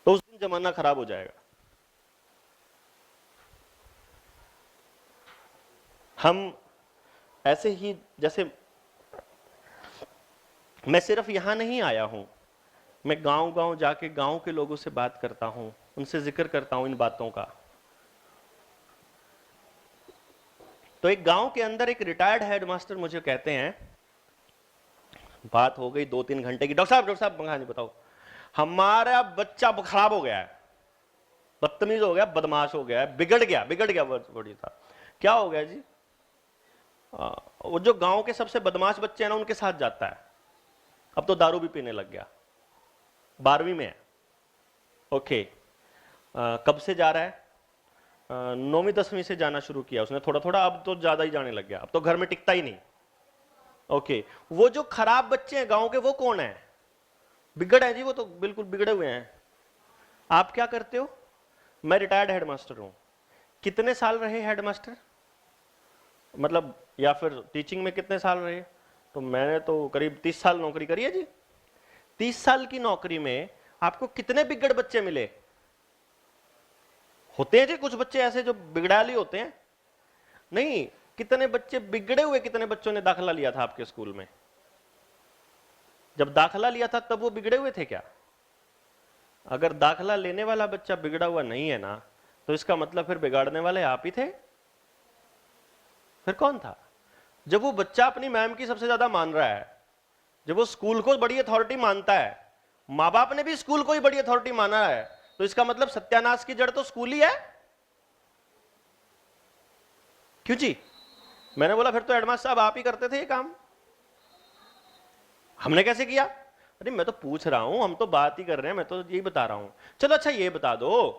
तो उस दिन जमाना खराब हो जाएगा। हम ऐसे ही, जैसे मैं सिर्फ यहां नहीं आया हूं, मैं गांव गांव जाके गांव के लोगों से बात करता हूं, उनसे जिक्र करता हूं इन बातों का। तो एक गांव के अंदर एक रिटायर्ड हेडमास्टर मुझे कहते हैं, बात हो गई 2-3 घंटे की, डॉक्टर साहब हाँ जी बताओ, हमारा बच्चा खराब हो गया है, बदतमीज हो गया, बदमाश हो गया है, बिगड़ गया वर्ड था। क्या हो गया जी? वो जो गांव के सबसे बदमाश बच्चे हैं ना, उनके साथ जाता है, अब तो दारू भी पीने लग गया, 12वीं में है। ओके, कब से जा रहा है? 9वीं 10वीं से जाना शुरू किया उसने थोड़ा थोड़ा, अब तो ज्यादा ही जाने लग गया, अब तो घर में टिकता ही नहीं। ओके, वो जो खराब बच्चे हैं गांव के, वो कौन है? बिगड़ है जी, वो तो बिल्कुल बिगड़े हुए हैं। आप क्या करते हो? मैं रिटायर्ड हेडमास्टर हूं। कितने साल रहे हेडमास्टर, मतलब या फिर टीचिंग में कितने साल रहे? तो मैंने तो करीब 30 साल नौकरी करी है जी। 30 साल की नौकरी में आपको कितने बिगड़ बच्चे मिले? होते हैं जी कुछ बच्चे ऐसे जो बिगड़ाली होते हैं, नहीं, कितने बच्चे बिगड़े हुए, कितने बच्चों ने दाखिला लिया था आपके स्कूल में? जब दाखिला लिया था तब वो बिगड़े हुए थे क्या? अगर दाखिला लेने वाला बच्चा बिगड़ा हुआ नहीं है ना, तो इसका मतलब फिर बिगाड़ने वाले आप ही थे। फिर कौन था? जब वो बच्चा अपनी मैम की सबसे ज्यादा मान रहा है, जब वो स्कूल को बड़ी अथॉरिटी मानता है, माँ बाप ने भी स्कूल को ही बड़ी अथॉरिटी माना है, तो इसका मतलब सत्यानाश की जड़ तो स्कूल ही है। क्यों जी? मैंने बोला फिर तो हेडमास्टर साहब आप ही करते थे ये काम, हमने कैसे किया? अरे मैं तो पूछ रहा हूं, हम तो बात ही कर रहे हैं, मैं तो यही बता रहा हूं। चलो अच्छा ये बता दो,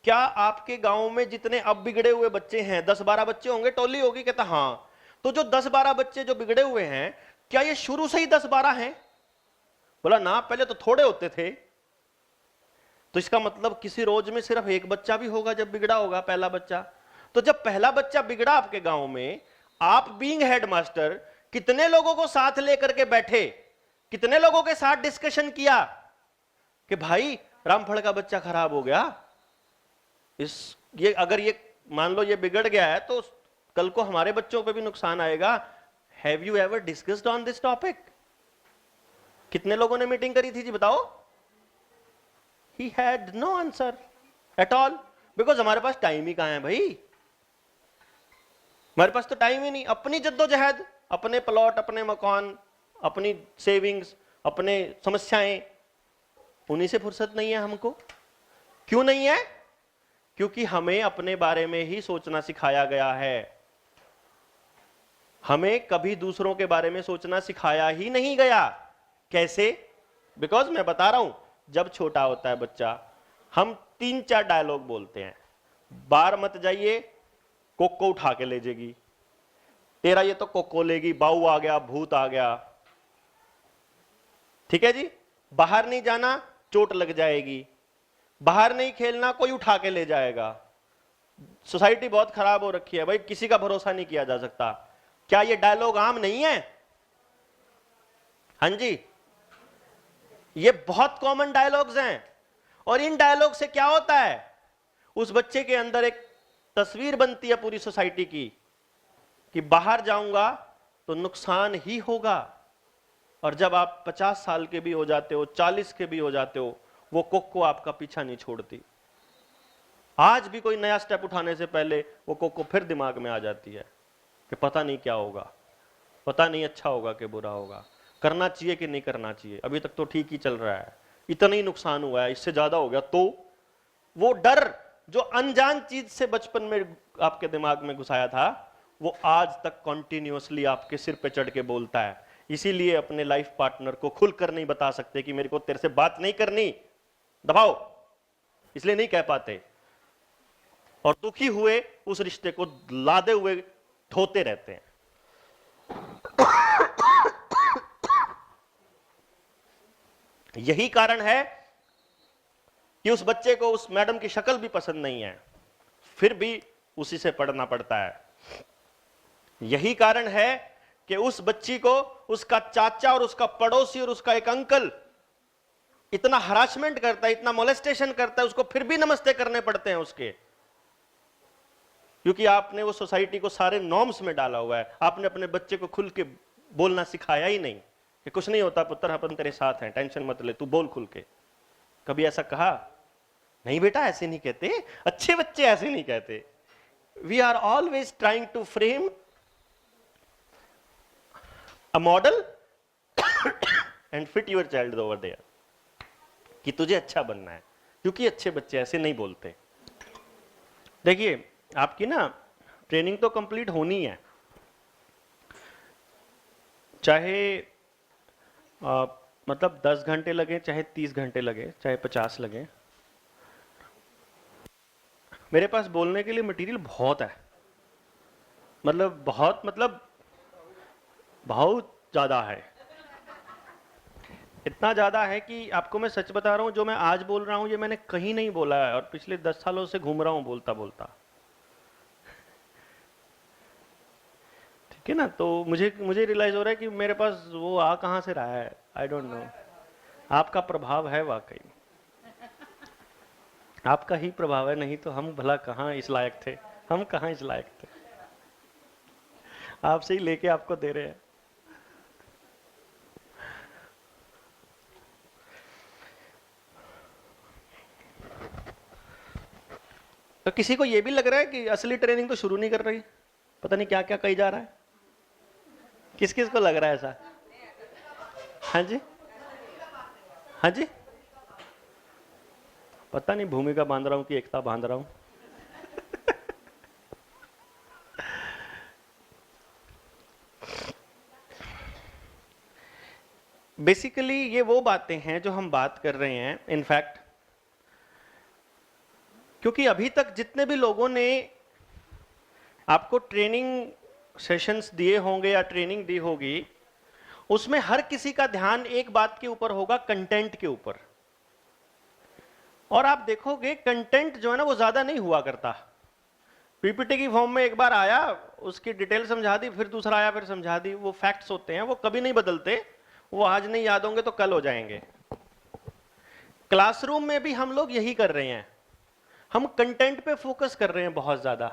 क्या आपके गांव में जितने अब बिगड़े हुए बच्चे हैं 10-12 बच्चे होंगे, टोली होगी? कहता हाँ। तो जो 10-12 बच्चे जो बिगड़े हुए हैं, क्या ये शुरू से ही 10-12 हैं? बोला ना, पहले तो थोड़े होते थे। तो इसका मतलब किसी रोज में सिर्फ एक बच्चा भी होगा जब बिगड़ा होगा पहला बच्चा। तो जब पहला बच्चा बिगड़ा आपके गांव में, आप बीइंग हेडमास्टर कितने लोगों को साथ लेकर के बैठे, कितने लोगों के साथ डिस्कशन किया कि भाई रामफल का बच्चा खराब हो गया, ये अगर ये मान लो ये बिगड़ गया है तो कल को हमारे बच्चों पे भी नुकसान आएगा। Have you ever discussed on this topic? कितने लोगों ने मीटिंग करी थी जी बताओ? He had no answer at all, because हमारे पास टाइम ही कहां है भाई, हमारे पास तो टाइम ही नहीं। अपनी जद्दोजहद, अपने प्लॉट, अपने मकान, अपनी सेविंग्स, अपने समस्याएं, उन्हीं से फुर्सत नहीं है हमको। क्यों नहीं है? क्योंकि हमें अपने बारे में ही सोचना सिखाया गया है। हमें कभी दूसरों के बारे में सोचना सिखाया ही नहीं गया। कैसे? बिकॉज मैं बता रहा हूं, जब छोटा होता है बच्चा, हम 3-4 डायलॉग बोलते हैं। बाहर मत जाइए, कोको उठा के ले जाएगी, तेरा ये तो कोको लेगी, बाऊ आ गया, भूत आ गया, ठीक है जी। बाहर नहीं जाना, चोट लग जाएगी। बाहर नहीं खेलना, कोई उठा के ले जाएगा। सोसाइटी बहुत खराब हो रखी है भाई, किसी का भरोसा नहीं किया जा सकता। क्या ये डायलॉग आम नहीं है? हाँ जी, ये बहुत कॉमन डायलॉग्स हैं। और इन डायलॉग से क्या होता है? उस बच्चे के अंदर एक तस्वीर बनती है पूरी सोसाइटी की कि बाहर जाऊंगा तो नुकसान ही होगा। और जब आप 50 साल के भी हो जाते हो, 40 के भी हो जाते हो, वो कोको आपका पीछा नहीं छोड़ती। आज भी कोई नया स्टेप उठाने से पहले वो कोको फिर दिमाग में आ जाती है कि पता नहीं क्या होगा, पता नहीं अच्छा होगा कि बुरा होगा, करना चाहिए कि नहीं करना चाहिए, अभी तक तो ठीक ही चल रहा है, इतना ही नुकसान हुआ है, इससे ज्यादा हो गया तो। वो डर जो अनजान चीज से बचपन में आपके दिमाग में घुसाया था, वो आज तक कॉन्टिन्यूअसली आपके सिर पे चढ़ के बोलता है। इसीलिए अपने लाइफ पार्टनर को खुलकर नहीं बता सकते कि मेरे को तेरे से बात नहीं करनी, दबाओ, इसलिए नहीं कह पाते। और दुखी हुए उस रिश्ते को लादे हुए ढोते रहते हैं। यही कारण है कि उस बच्चे को उस मैडम की शक्ल भी पसंद नहीं है, फिर भी उसी से पढ़ना पड़ता है। यही कारण है कि उस बच्ची को उसका चाचा और उसका पड़ोसी और उसका एक अंकल इतना हरासमेंट करता है, इतना मोलेस्टेशन करता है, उसको फिर भी नमस्ते करने पड़ते हैं उसके, क्योंकि आपने वो सोसाइटी को सारे नॉर्म्स में डाला हुआ है। आपने अपने बच्चे को खुल के बोलना सिखाया ही नहीं कि कुछ नहीं होता पुत्र, अपन तेरे साथ हैं, टेंशन मत ले, तू बोल खुल के। कभी ऐसा कहा? नहीं बेटा, ऐसे नहीं कहते, अच्छे बच्चे ऐसे नहीं कहते। We are always trying to frame a model and fit your child over there, कि तुझे अच्छा बनना है, क्योंकि अच्छे बच्चे ऐसे नहीं बोलते। देखिए, आपकी ना ट्रेनिंग तो कंप्लीट होनी है, चाहे मतलब 10 घंटे लगे, चाहे 30 घंटे लगे, चाहे 50 लगे। मेरे पास बोलने के लिए मटेरियल बहुत है, मतलब बहुत ज्यादा है। इतना ज्यादा है कि आपको मैं सच बता रहा हूं, जो मैं आज बोल रहा हूं ये मैंने कहीं नहीं बोला है, और पिछले 10 सालों से घूम रहा हूं बोलता बोलता, ठीक है ना। तो मुझे रियलाइज हो रहा है कि मेरे पास वो आ कहां से रहा है, आई डोंट नो। आपका प्रभाव है, वाकई आपका ही प्रभाव है, नहीं तो हम भला कहां इस लायक थे, हम कहां इस लायक थे। आपसे ही लेके आपको दे रहे हैं। तो किसी को यह भी लग रहा है कि असली ट्रेनिंग तो शुरू नहीं कर रही, पता नहीं क्या क्या कही जा रहा है। किस किस को लग रहा है ऐसा? हाँ जी, हाँ जी, पता नहीं भूमिका बांध रहा हूं कि एकता बांध रहा हूं। बेसिकली ये वो बातें हैं जो हम बात कर रहे हैं। इनफैक्ट क्योंकि अभी तक जितने भी लोगों ने आपको ट्रेनिंग सेशंस दिए होंगे या ट्रेनिंग दी होगी, उसमें हर किसी का ध्यान एक बात के ऊपर होगा, कंटेंट के ऊपर। और आप देखोगे कंटेंट जो है ना वो ज्यादा नहीं हुआ करता। पीपीटी की फॉर्म में एक बार आया, उसकी डिटेल समझा दी, फिर दूसरा आया, फिर समझा दी। वो फैक्ट्स होते हैं, वो कभी नहीं बदलते, वो आज नहीं याद होंगे तो कल हो जाएंगे। क्लासरूम में भी हम लोग यही कर रहे हैं, हम कंटेंट पे फोकस कर रहे हैं बहुत ज्यादा।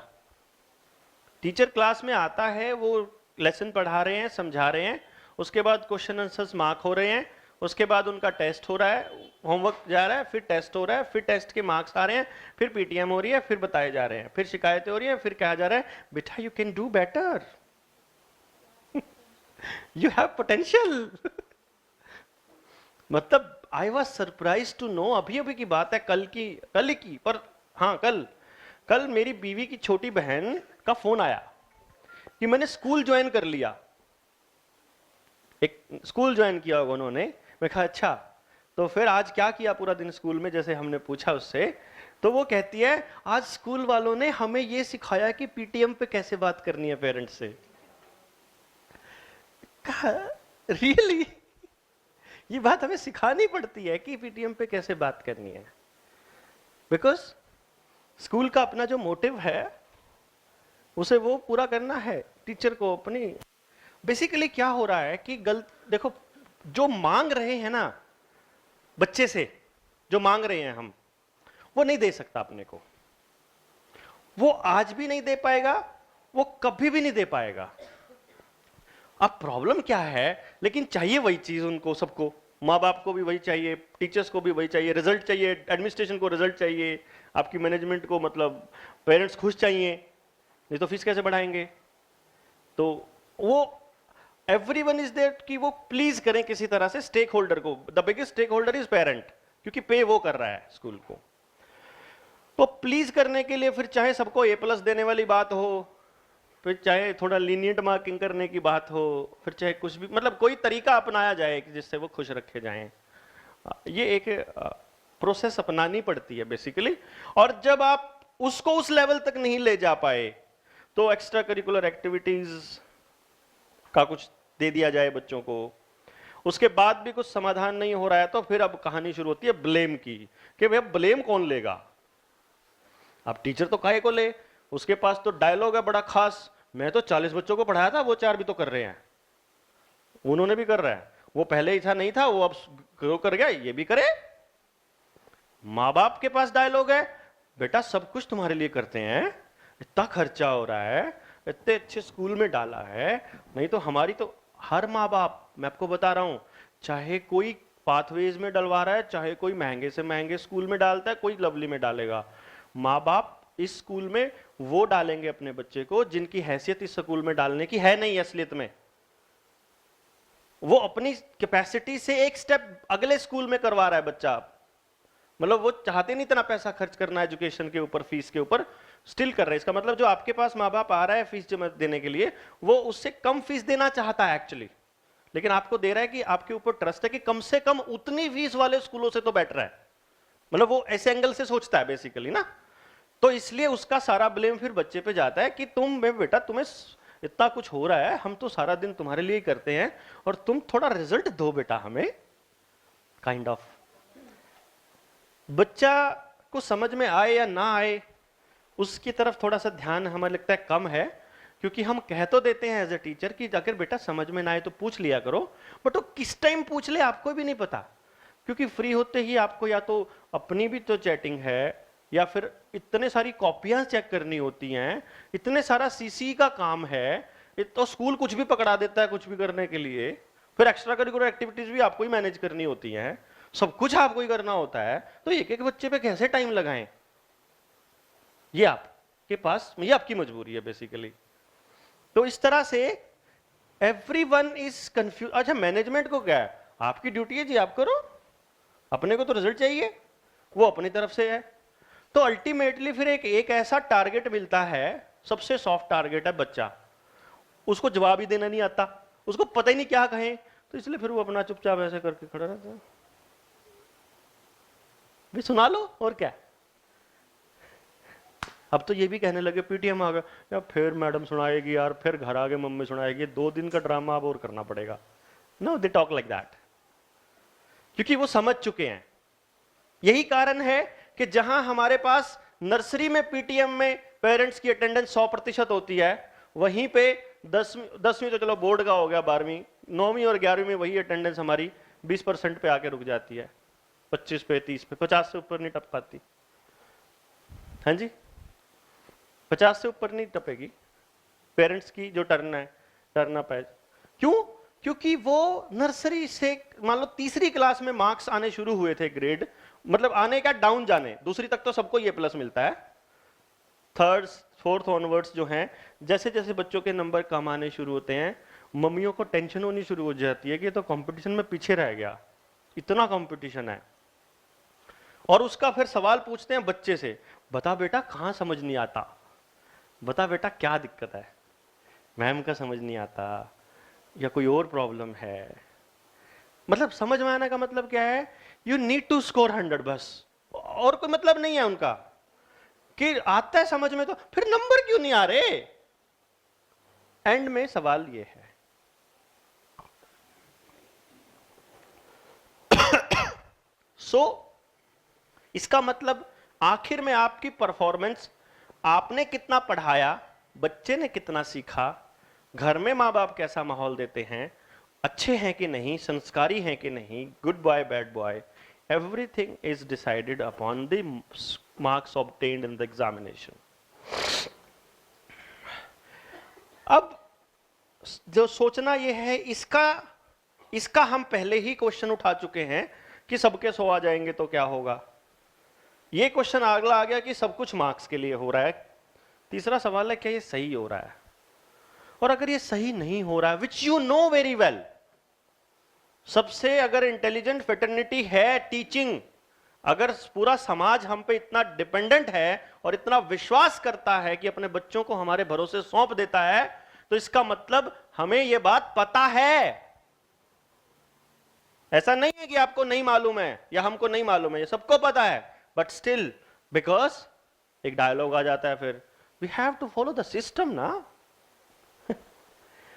टीचर क्लास में आता है, वो लेसन पढ़ा रहे हैं, समझा रहे हैं, उसके बाद क्वेश्चन आंसर्स मार्क हो रहे हैं, उसके बाद उनका टेस्ट हो रहा है, होमवर्क जा रहा है, फिर टेस्ट हो रहा है, फिर टेस्ट के मार्क्स आ रहे हैं, फिर पीटीएम हो रही है, फिर बताए जा रहे हैं, फिर शिकायतें हो रही हैं, फिर कहा जा रहा है बेटा you can do better, you have potential. मतलब I was surprise to know, अभी अभी की बात है, कल की पर हाँ कल मेरी बीवी की छोटी बहन का फोन आया कि मैंने स्कूल ज्वाइन कर लिया, एक स्कूल ज्वाइन किया होगा उन्होंने। मैं कहा अच्छा, तो फिर आज क्या किया पूरा दिन स्कूल में, जैसे हमने पूछा उससे, तो वो कहती है आज स्कूल वालों ने हमें ये सिखाया कि पीटीएम पे कैसे बात करनी है पेरेंट्स से। कहा रियली ये बात हमें सिखानी पड़ती है कि पीटीएम पे कैसे बात करनी है, बिकॉज स्कूल का अपना जो मोटिव है उसे वो पूरा करना है, टीचर को अपनी। बेसिकली क्या हो रहा है कि देखो, जो मांग रहे हैं ना बच्चे से, जो मांग रहे हैं हम, वो नहीं दे सकता अपने को, वो आज भी नहीं दे पाएगा, वो कभी भी नहीं दे पाएगा। अब प्रॉब्लम क्या है, लेकिन चाहिए वही चीज उनको, सबको, माँ बाप को भी वही चाहिए, टीचर्स को भी वही चाहिए, रिजल्ट चाहिए, एडमिनिस्ट्रेशन को रिजल्ट चाहिए, आपकी मैनेजमेंट को, मतलब पेरेंट्स खुश चाहिए, नहीं तो फीस कैसे बढ़ाएंगे। तो वो एवरीवन इज देयर कि वो प्लीज करें किसी तरह से स्टेक होल्डर को। The biggest stakeholder is parent, क्योंकि पे वो कर रहा है स्कूल को। तो प्लीज करने के लिए फिर चाहे सबको A+ देने वाली बात हो, फिर चाहे थोड़ा लीनियंट मार्किंग करने की बात हो, फिर चाहे कुछ भी, मतलब कोई तरीका अपनाया जाए कि जिससे वो खुश रखे जाएं। ये एक प्रोसेस अपनानी पड़ती है बेसिकली। और जब आप उसको उस लेवल तक नहीं ले जा पाए तो एक्स्ट्रा करिकुलर एक्टिविटीज का कुछ दे दिया जाए बच्चों को, उसके बाद भी कुछ समाधान नहीं हो रहा है तो फिर अब कहानी शुरू होती है ब्लेम की, कि भैया ब्लेम कौन लेगा। अब टीचर तो काहे को ले, उसके पास तो डायलॉग है बड़ा खास, मैं तो 40 बच्चों को पढ़ाया था, वो 4 भी तो कर रहे हैं, उन्होंने भी कर रहा है, वो पहले ही था नहीं था, वो अब ग्रो कर गया, ये भी करे। माँ बाप के पास डायलॉग है, बेटा सब कुछ तुम्हारे लिए करते हैं, इतना खर्चा हो रहा है, इतने अच्छे स्कूल में डाला है, नहीं तो हमारी तो हर माँ बाप, मैं आपको बता रहा हूं, चाहे कोई पाथवेज में डलवा रहा है, चाहे कोई महंगे से महंगे स्कूल में डालता है, कोई लवली में डालेगा, माँ बाप इस स्कूल में वो डालेंगे अपने बच्चे को जिनकी हैसियत इस स्कूल में डालने की है नहीं असलियत में। वो अपनी कैपेसिटी से एक स्टेप अगले स्कूल में करवा रहा है बच्चा, मतलब वो चाहते नहीं इतना पैसा खर्च करना एजुकेशन के ऊपर, फीस के ऊपर, स्टिल कर रहे हैं। इसका मतलब जो आपके पास माँ बाप आ रहा है फीस जमा देने के लिए, वो उससे कम फीस देना चाहता है एक्चुअली, लेकिन आपको दे रहा है कि आपके ऊपर ट्रस्ट है कि कम से कम उतनी फीस वाले स्कूलों से तो बेटर है, मतलब वो ऐसे एंगल से सोचता है बेसिकली ना। तो इसलिए उसका सारा ब्लेम फिर बच्चे पे जाता है कि तुम बेटा, तुम्हें इतना कुछ हो रहा है, हम तो सारा दिन तुम्हारे लिए ही करते हैं और तुम थोड़ा रिजल्ट दो बेटा हमें, काइंड ऑफ। बच्चा को समझ में आए या ना आए उसकी तरफ थोड़ा सा ध्यान हमें लगता है कम है, क्योंकि हम कह तो देते हैं एज ए टीचर कि अगर बेटा समझ में ना आए तो पूछ लिया करो, बट वो किस टाइम पूछ ले आपको भी नहीं पता, क्योंकि फ्री होते ही आपको या तो अपनी भी तो चैटिंग है, या फिर इतने सारी कॉपियां चेक करनी होती हैं, इतने सारा सीसी का काम है, तो स्कूल कुछ भी पकड़ा देता है कुछ भी करने के लिए, फिर एक्स्ट्रा करिकुलर एक्टिविटीज भी आपको ही मैनेज करनी होती हैं, सब कुछ आपको ही करना होता है, तो एक एक बच्चे पे कैसे टाइम लगाएं, ये आपके पास, ये आपकी मजबूरी है बेसिकली। तो इस तरह से एवरीवन इज कंफ्यूज। अच्छा, मैनेजमेंट को क्या है, आपकी ड्यूटी है जी, आप करो, अपने को तो रिजल्ट चाहिए, वो अपनी तरफ से है। तो अल्टीमेटली फिर एक ऐसा टारगेट मिलता है, सबसे सॉफ्ट टारगेट है बच्चा, उसको जवाब ही देना नहीं आता, उसको पता ही नहीं क्या कहें, तो इसलिए फिर वो अपना चुपचाप ऐसे करके खड़ा रहता है, भी सुना लो और क्या। अब तो ये भी कहने लगे पीटीएम आ गया यार, फिर मैडम सुनाएगी यार, फिर घर आके मम्मी सुनाएगी, 2 दिन का ड्रामा अब और करना पड़ेगा। No, they talk like that, क्योंकि वो समझ चुके हैं। यही कारण है कि जहां हमारे पास नर्सरी में पीटीएम में पेरेंट्स की अटेंडेंस 100% होती है, वहीं पे 10वीं तो चलो बोर्ड का हो गया, 12वीं, 9वीं और 11वीं में वही अटेंडेंस हमारी 20% पे आके रुक जाती है, 25 पे, 30 पे, 50 से ऊपर नहीं टप पाती। हाँ जी, 50 से ऊपर नहीं टपेगी पेरेंट्स की जो टर्न अप है। क्यों? क्योंकि वो नर्सरी से मान लो तीसरी क्लास में मार्क्स आने शुरू हुए थे, ग्रेड मतलब आने का डाउन जाने, दूसरी तक तो सबको ये प्लस मिलता है, 3rd 4th ऑनवर्ड्स जो हैं, जैसे जैसे बच्चों के नंबर कम आने शुरू होते हैं, मम्मियों को टेंशन होनी शुरू हो जाती है कि ये तो कंपटीशन में पीछे रह गया, इतना कंपटीशन है। और उसका फिर सवाल पूछते हैं बच्चे से, बता बेटा कहां समझ नहीं आता, बता बेटा क्या दिक्कत है, मैम का समझ नहीं आता या कोई और प्रॉब्लम है। मतलब समझ में आने का मतलब क्या है, यू नीड टू स्कोर 100 बस, और कोई मतलब नहीं है उनका कि आता है समझ में तो फिर नंबर क्यों नहीं आ रहे। एंड में सवाल ये है, इसका मतलब आखिर में आपकी परफॉर्मेंस, आपने कितना पढ़ाया, बच्चे ने कितना सीखा, घर में माँ बाप कैसा माहौल देते हैं, अच्छे हैं कि नहीं, संस्कारी हैं कि नहीं, good boy bad boy, everything is decided upon the marks obtained in the examination. अब जो सोचना यह है, इसका हम पहले ही क्वेश्चन उठा चुके हैं कि सबके 100 आ जाएंगे तो क्या होगा। ये क्वेश्चन अगला आ गया कि सब कुछ मार्क्स के लिए हो रहा है। तीसरा सवाल है, क्या ये सही हो रहा है, और अगर ये सही नहीं हो रहा है, which you know very well, सबसे अगर इंटेलिजेंट फेटर्निटी है टीचिंग, अगर पूरा समाज हम पे इतना डिपेंडेंट है और इतना विश्वास करता है कि अपने बच्चों को हमारे भरोसे सौंप देता है, तो इसका मतलब हमें यह बात पता है। ऐसा नहीं है कि आपको नहीं मालूम है या हमको नहीं मालूम है, ये सबको पता है, बट स्टिल बिकॉज एक डायलॉग आ जाता है, फिर we have to follow the system ना।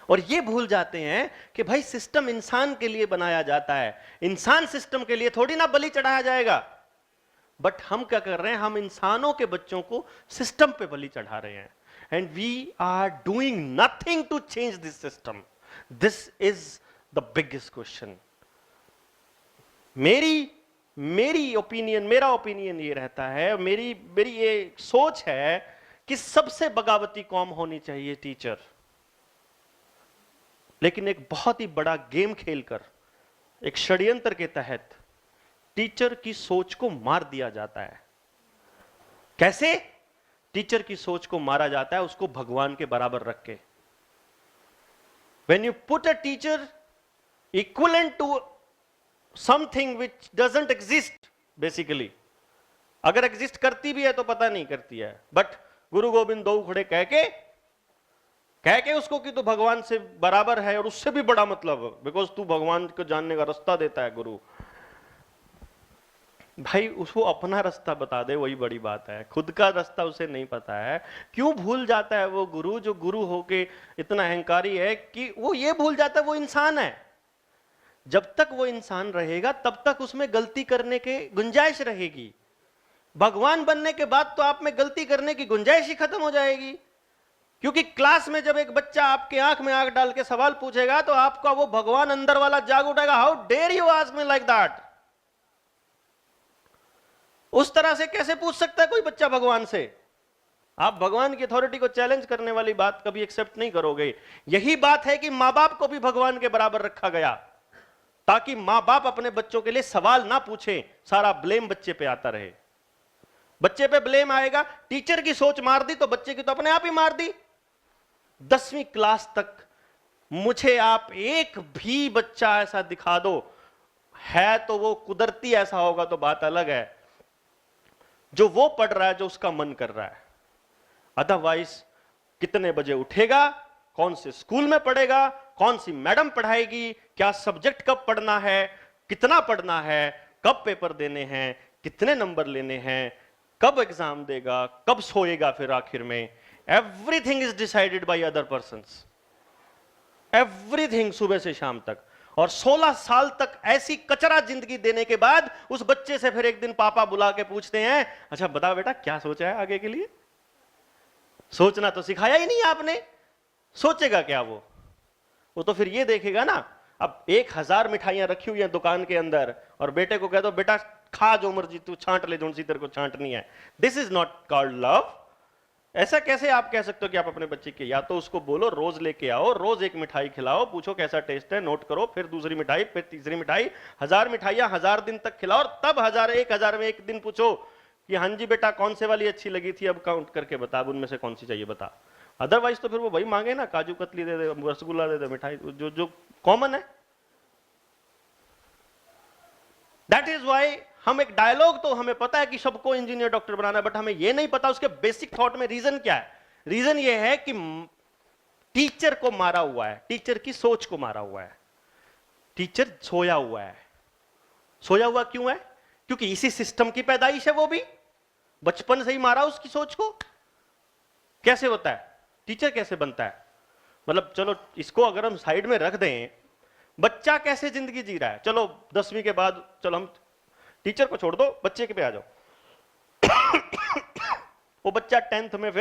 और ये भूल जाते हैं कि भाई सिस्टम इंसान के लिए बनाया जाता है, इंसान सिस्टम के लिए थोड़ी ना बलि चढ़ाया जाएगा। बट हम क्या कर रहे हैं, हम इंसानों के बच्चों को सिस्टम पे बलि चढ़ा रहे हैं, and we are doing nothing to change this system. This is the biggest question. मेरी ओपिनियन, मेरा ओपिनियन ये रहता है, मेरी ये सोच है कि सबसे बगावती कौम होनी चाहिए टीचर, लेकिन एक बहुत ही बड़ा गेम खेलकर, एक षड्यंत्र के तहत टीचर की सोच को मार दिया जाता है। कैसे टीचर की सोच को मारा जाता है? उसको भगवान के बराबर रख के। When you put a teacher equivalent to something which doesn't exist basically, अगर एग्जिस्ट करती भी है तो पता नहीं करती है, बट गुरु गोविंद दो खड़े कह के उसको कि तू भगवान से बराबर है और उससे भी बड़ा मतलब, बिकॉज तू भगवान को जानने का रास्ता देता है गुरु। भाई उसको अपना रास्ता बता दे, वही बड़ी बात है, खुद का रास्ता उसे नहीं पता है। क्यों भूल जाता है वो गुरु, जो गुरु होके इतना अहंकारी है कि वो ये भूल जाता है वो इंसान है। जब तक वो इंसान रहेगा तब तक उसमें गलती करने की गुंजाइश रहेगी। भगवान बनने के बाद तो आप में गलती करने की गुंजाइश ही खत्म हो जाएगी, क्योंकि क्लास में जब एक बच्चा आपके आंख में आंख डाल के सवाल पूछेगा तो आपका वो भगवान अंदर वाला जाग उठेगा, how dare you ask me like that. उस तरह से कैसे पूछ सकता है कोई बच्चा भगवान से? आप भगवान की अथॉरिटी को चैलेंज करने वाली बात कभी एक्सेप्ट नहीं करोगे। यही बात है कि मां बाप को भी भगवान के बराबर रखा गया, ताकि मां बाप अपने बच्चों के लिए सवाल ना पूछे, सारा ब्लेम बच्चे पे आता रहे। बच्चे पे ब्लेम आएगा, टीचर की सोच मार दी तो बच्चे की तो अपने आप ही मार दी। 10वीं क्लास तक मुझे आप एक भी बच्चा ऐसा दिखा दो, है तो वो कुदरती ऐसा होगा तो बात अलग है, जो वो पढ़ रहा है जो उसका मन कर रहा है। अदरवाइज कितने बजे उठेगा, कौन से स्कूल में पढ़ेगा, कौन सी मैडम पढ़ाएगी, क्या सब्जेक्ट कब पढ़ना है, कितना पढ़ना है, कब पेपर देने हैं, कितने नंबर लेने हैं, कब एग्जाम देगा, कब सोएगा, फिर आखिर में everything is decided by other persons. Everything सुबह से शाम तक। और 16 साल तक ऐसी कचरा जिंदगी देने के बाद उस बच्चे से फिर एक दिन पापा बुला के पूछते हैं, अच्छा बता बेटा क्या सोचा है आगे के लिए? सोचना तो सिखाया ही नहीं आपने, सोचेगा क्या वो तो फिर ये देखेगा ना, अब 1000 मिठाइयां रखी हुई हैं दुकान के अंदर और बेटे को कह दो बेटा खा जो मर्जी तू छांट ले, जो सी तेरे को छांटनी है। This is not called love. ऐसा कैसे आप कह सकते हो कि आप अपने बच्चे के, या तो उसको बोलो रोज लेके आओ, रोज एक मिठाई खिलाओ, पूछो कैसा टेस्ट है, नोट करो, फिर दूसरी मिठाई, फिर तीसरी मिठाई, 1000 मिठाइयां 1000 दिन तक खिलाओ, और तब 1000 में एक दिन पूछो कि हाँ जी बेटा कौन से वाली अच्छी लगी थी, अब काउंट करके बता, अब उनमें से कौन सी चाहिए बता। अदरवाइज तो फिर वो वही मांगे ना, काजू कतली दे दे, रसगुल्ला दे दे, मिठाई जो कॉमन है। दैट इज वाई हम एक डायलॉग तो हमें पता है कि सबको इंजीनियर डॉक्टर बनाना है, बट हमें यह नहीं पता उसके बेसिक थॉट में रीजन क्या है। रीजन यह है कि टीचर को मारा हुआ है, टीचर की सोच को मारा हुआ है। टीचर सोया हुआ है। सोया हुआ क्यों है? क्योंकि इसी सिस्टम की पैदाइश है, वो भी बचपन से ही मारा उसकी सोच को। कैसे होता है टीचर, कैसे बनता है? मतलब चलो इसको अगर हम साइड में रख दें, बच्चा कैसे जिंदगी जी रहा है, चलो 10वीं के बाद चलो हम टीचर को छोड़ दो, बच्चे के पे आ जाओ। वो बच्चा 10th में फिर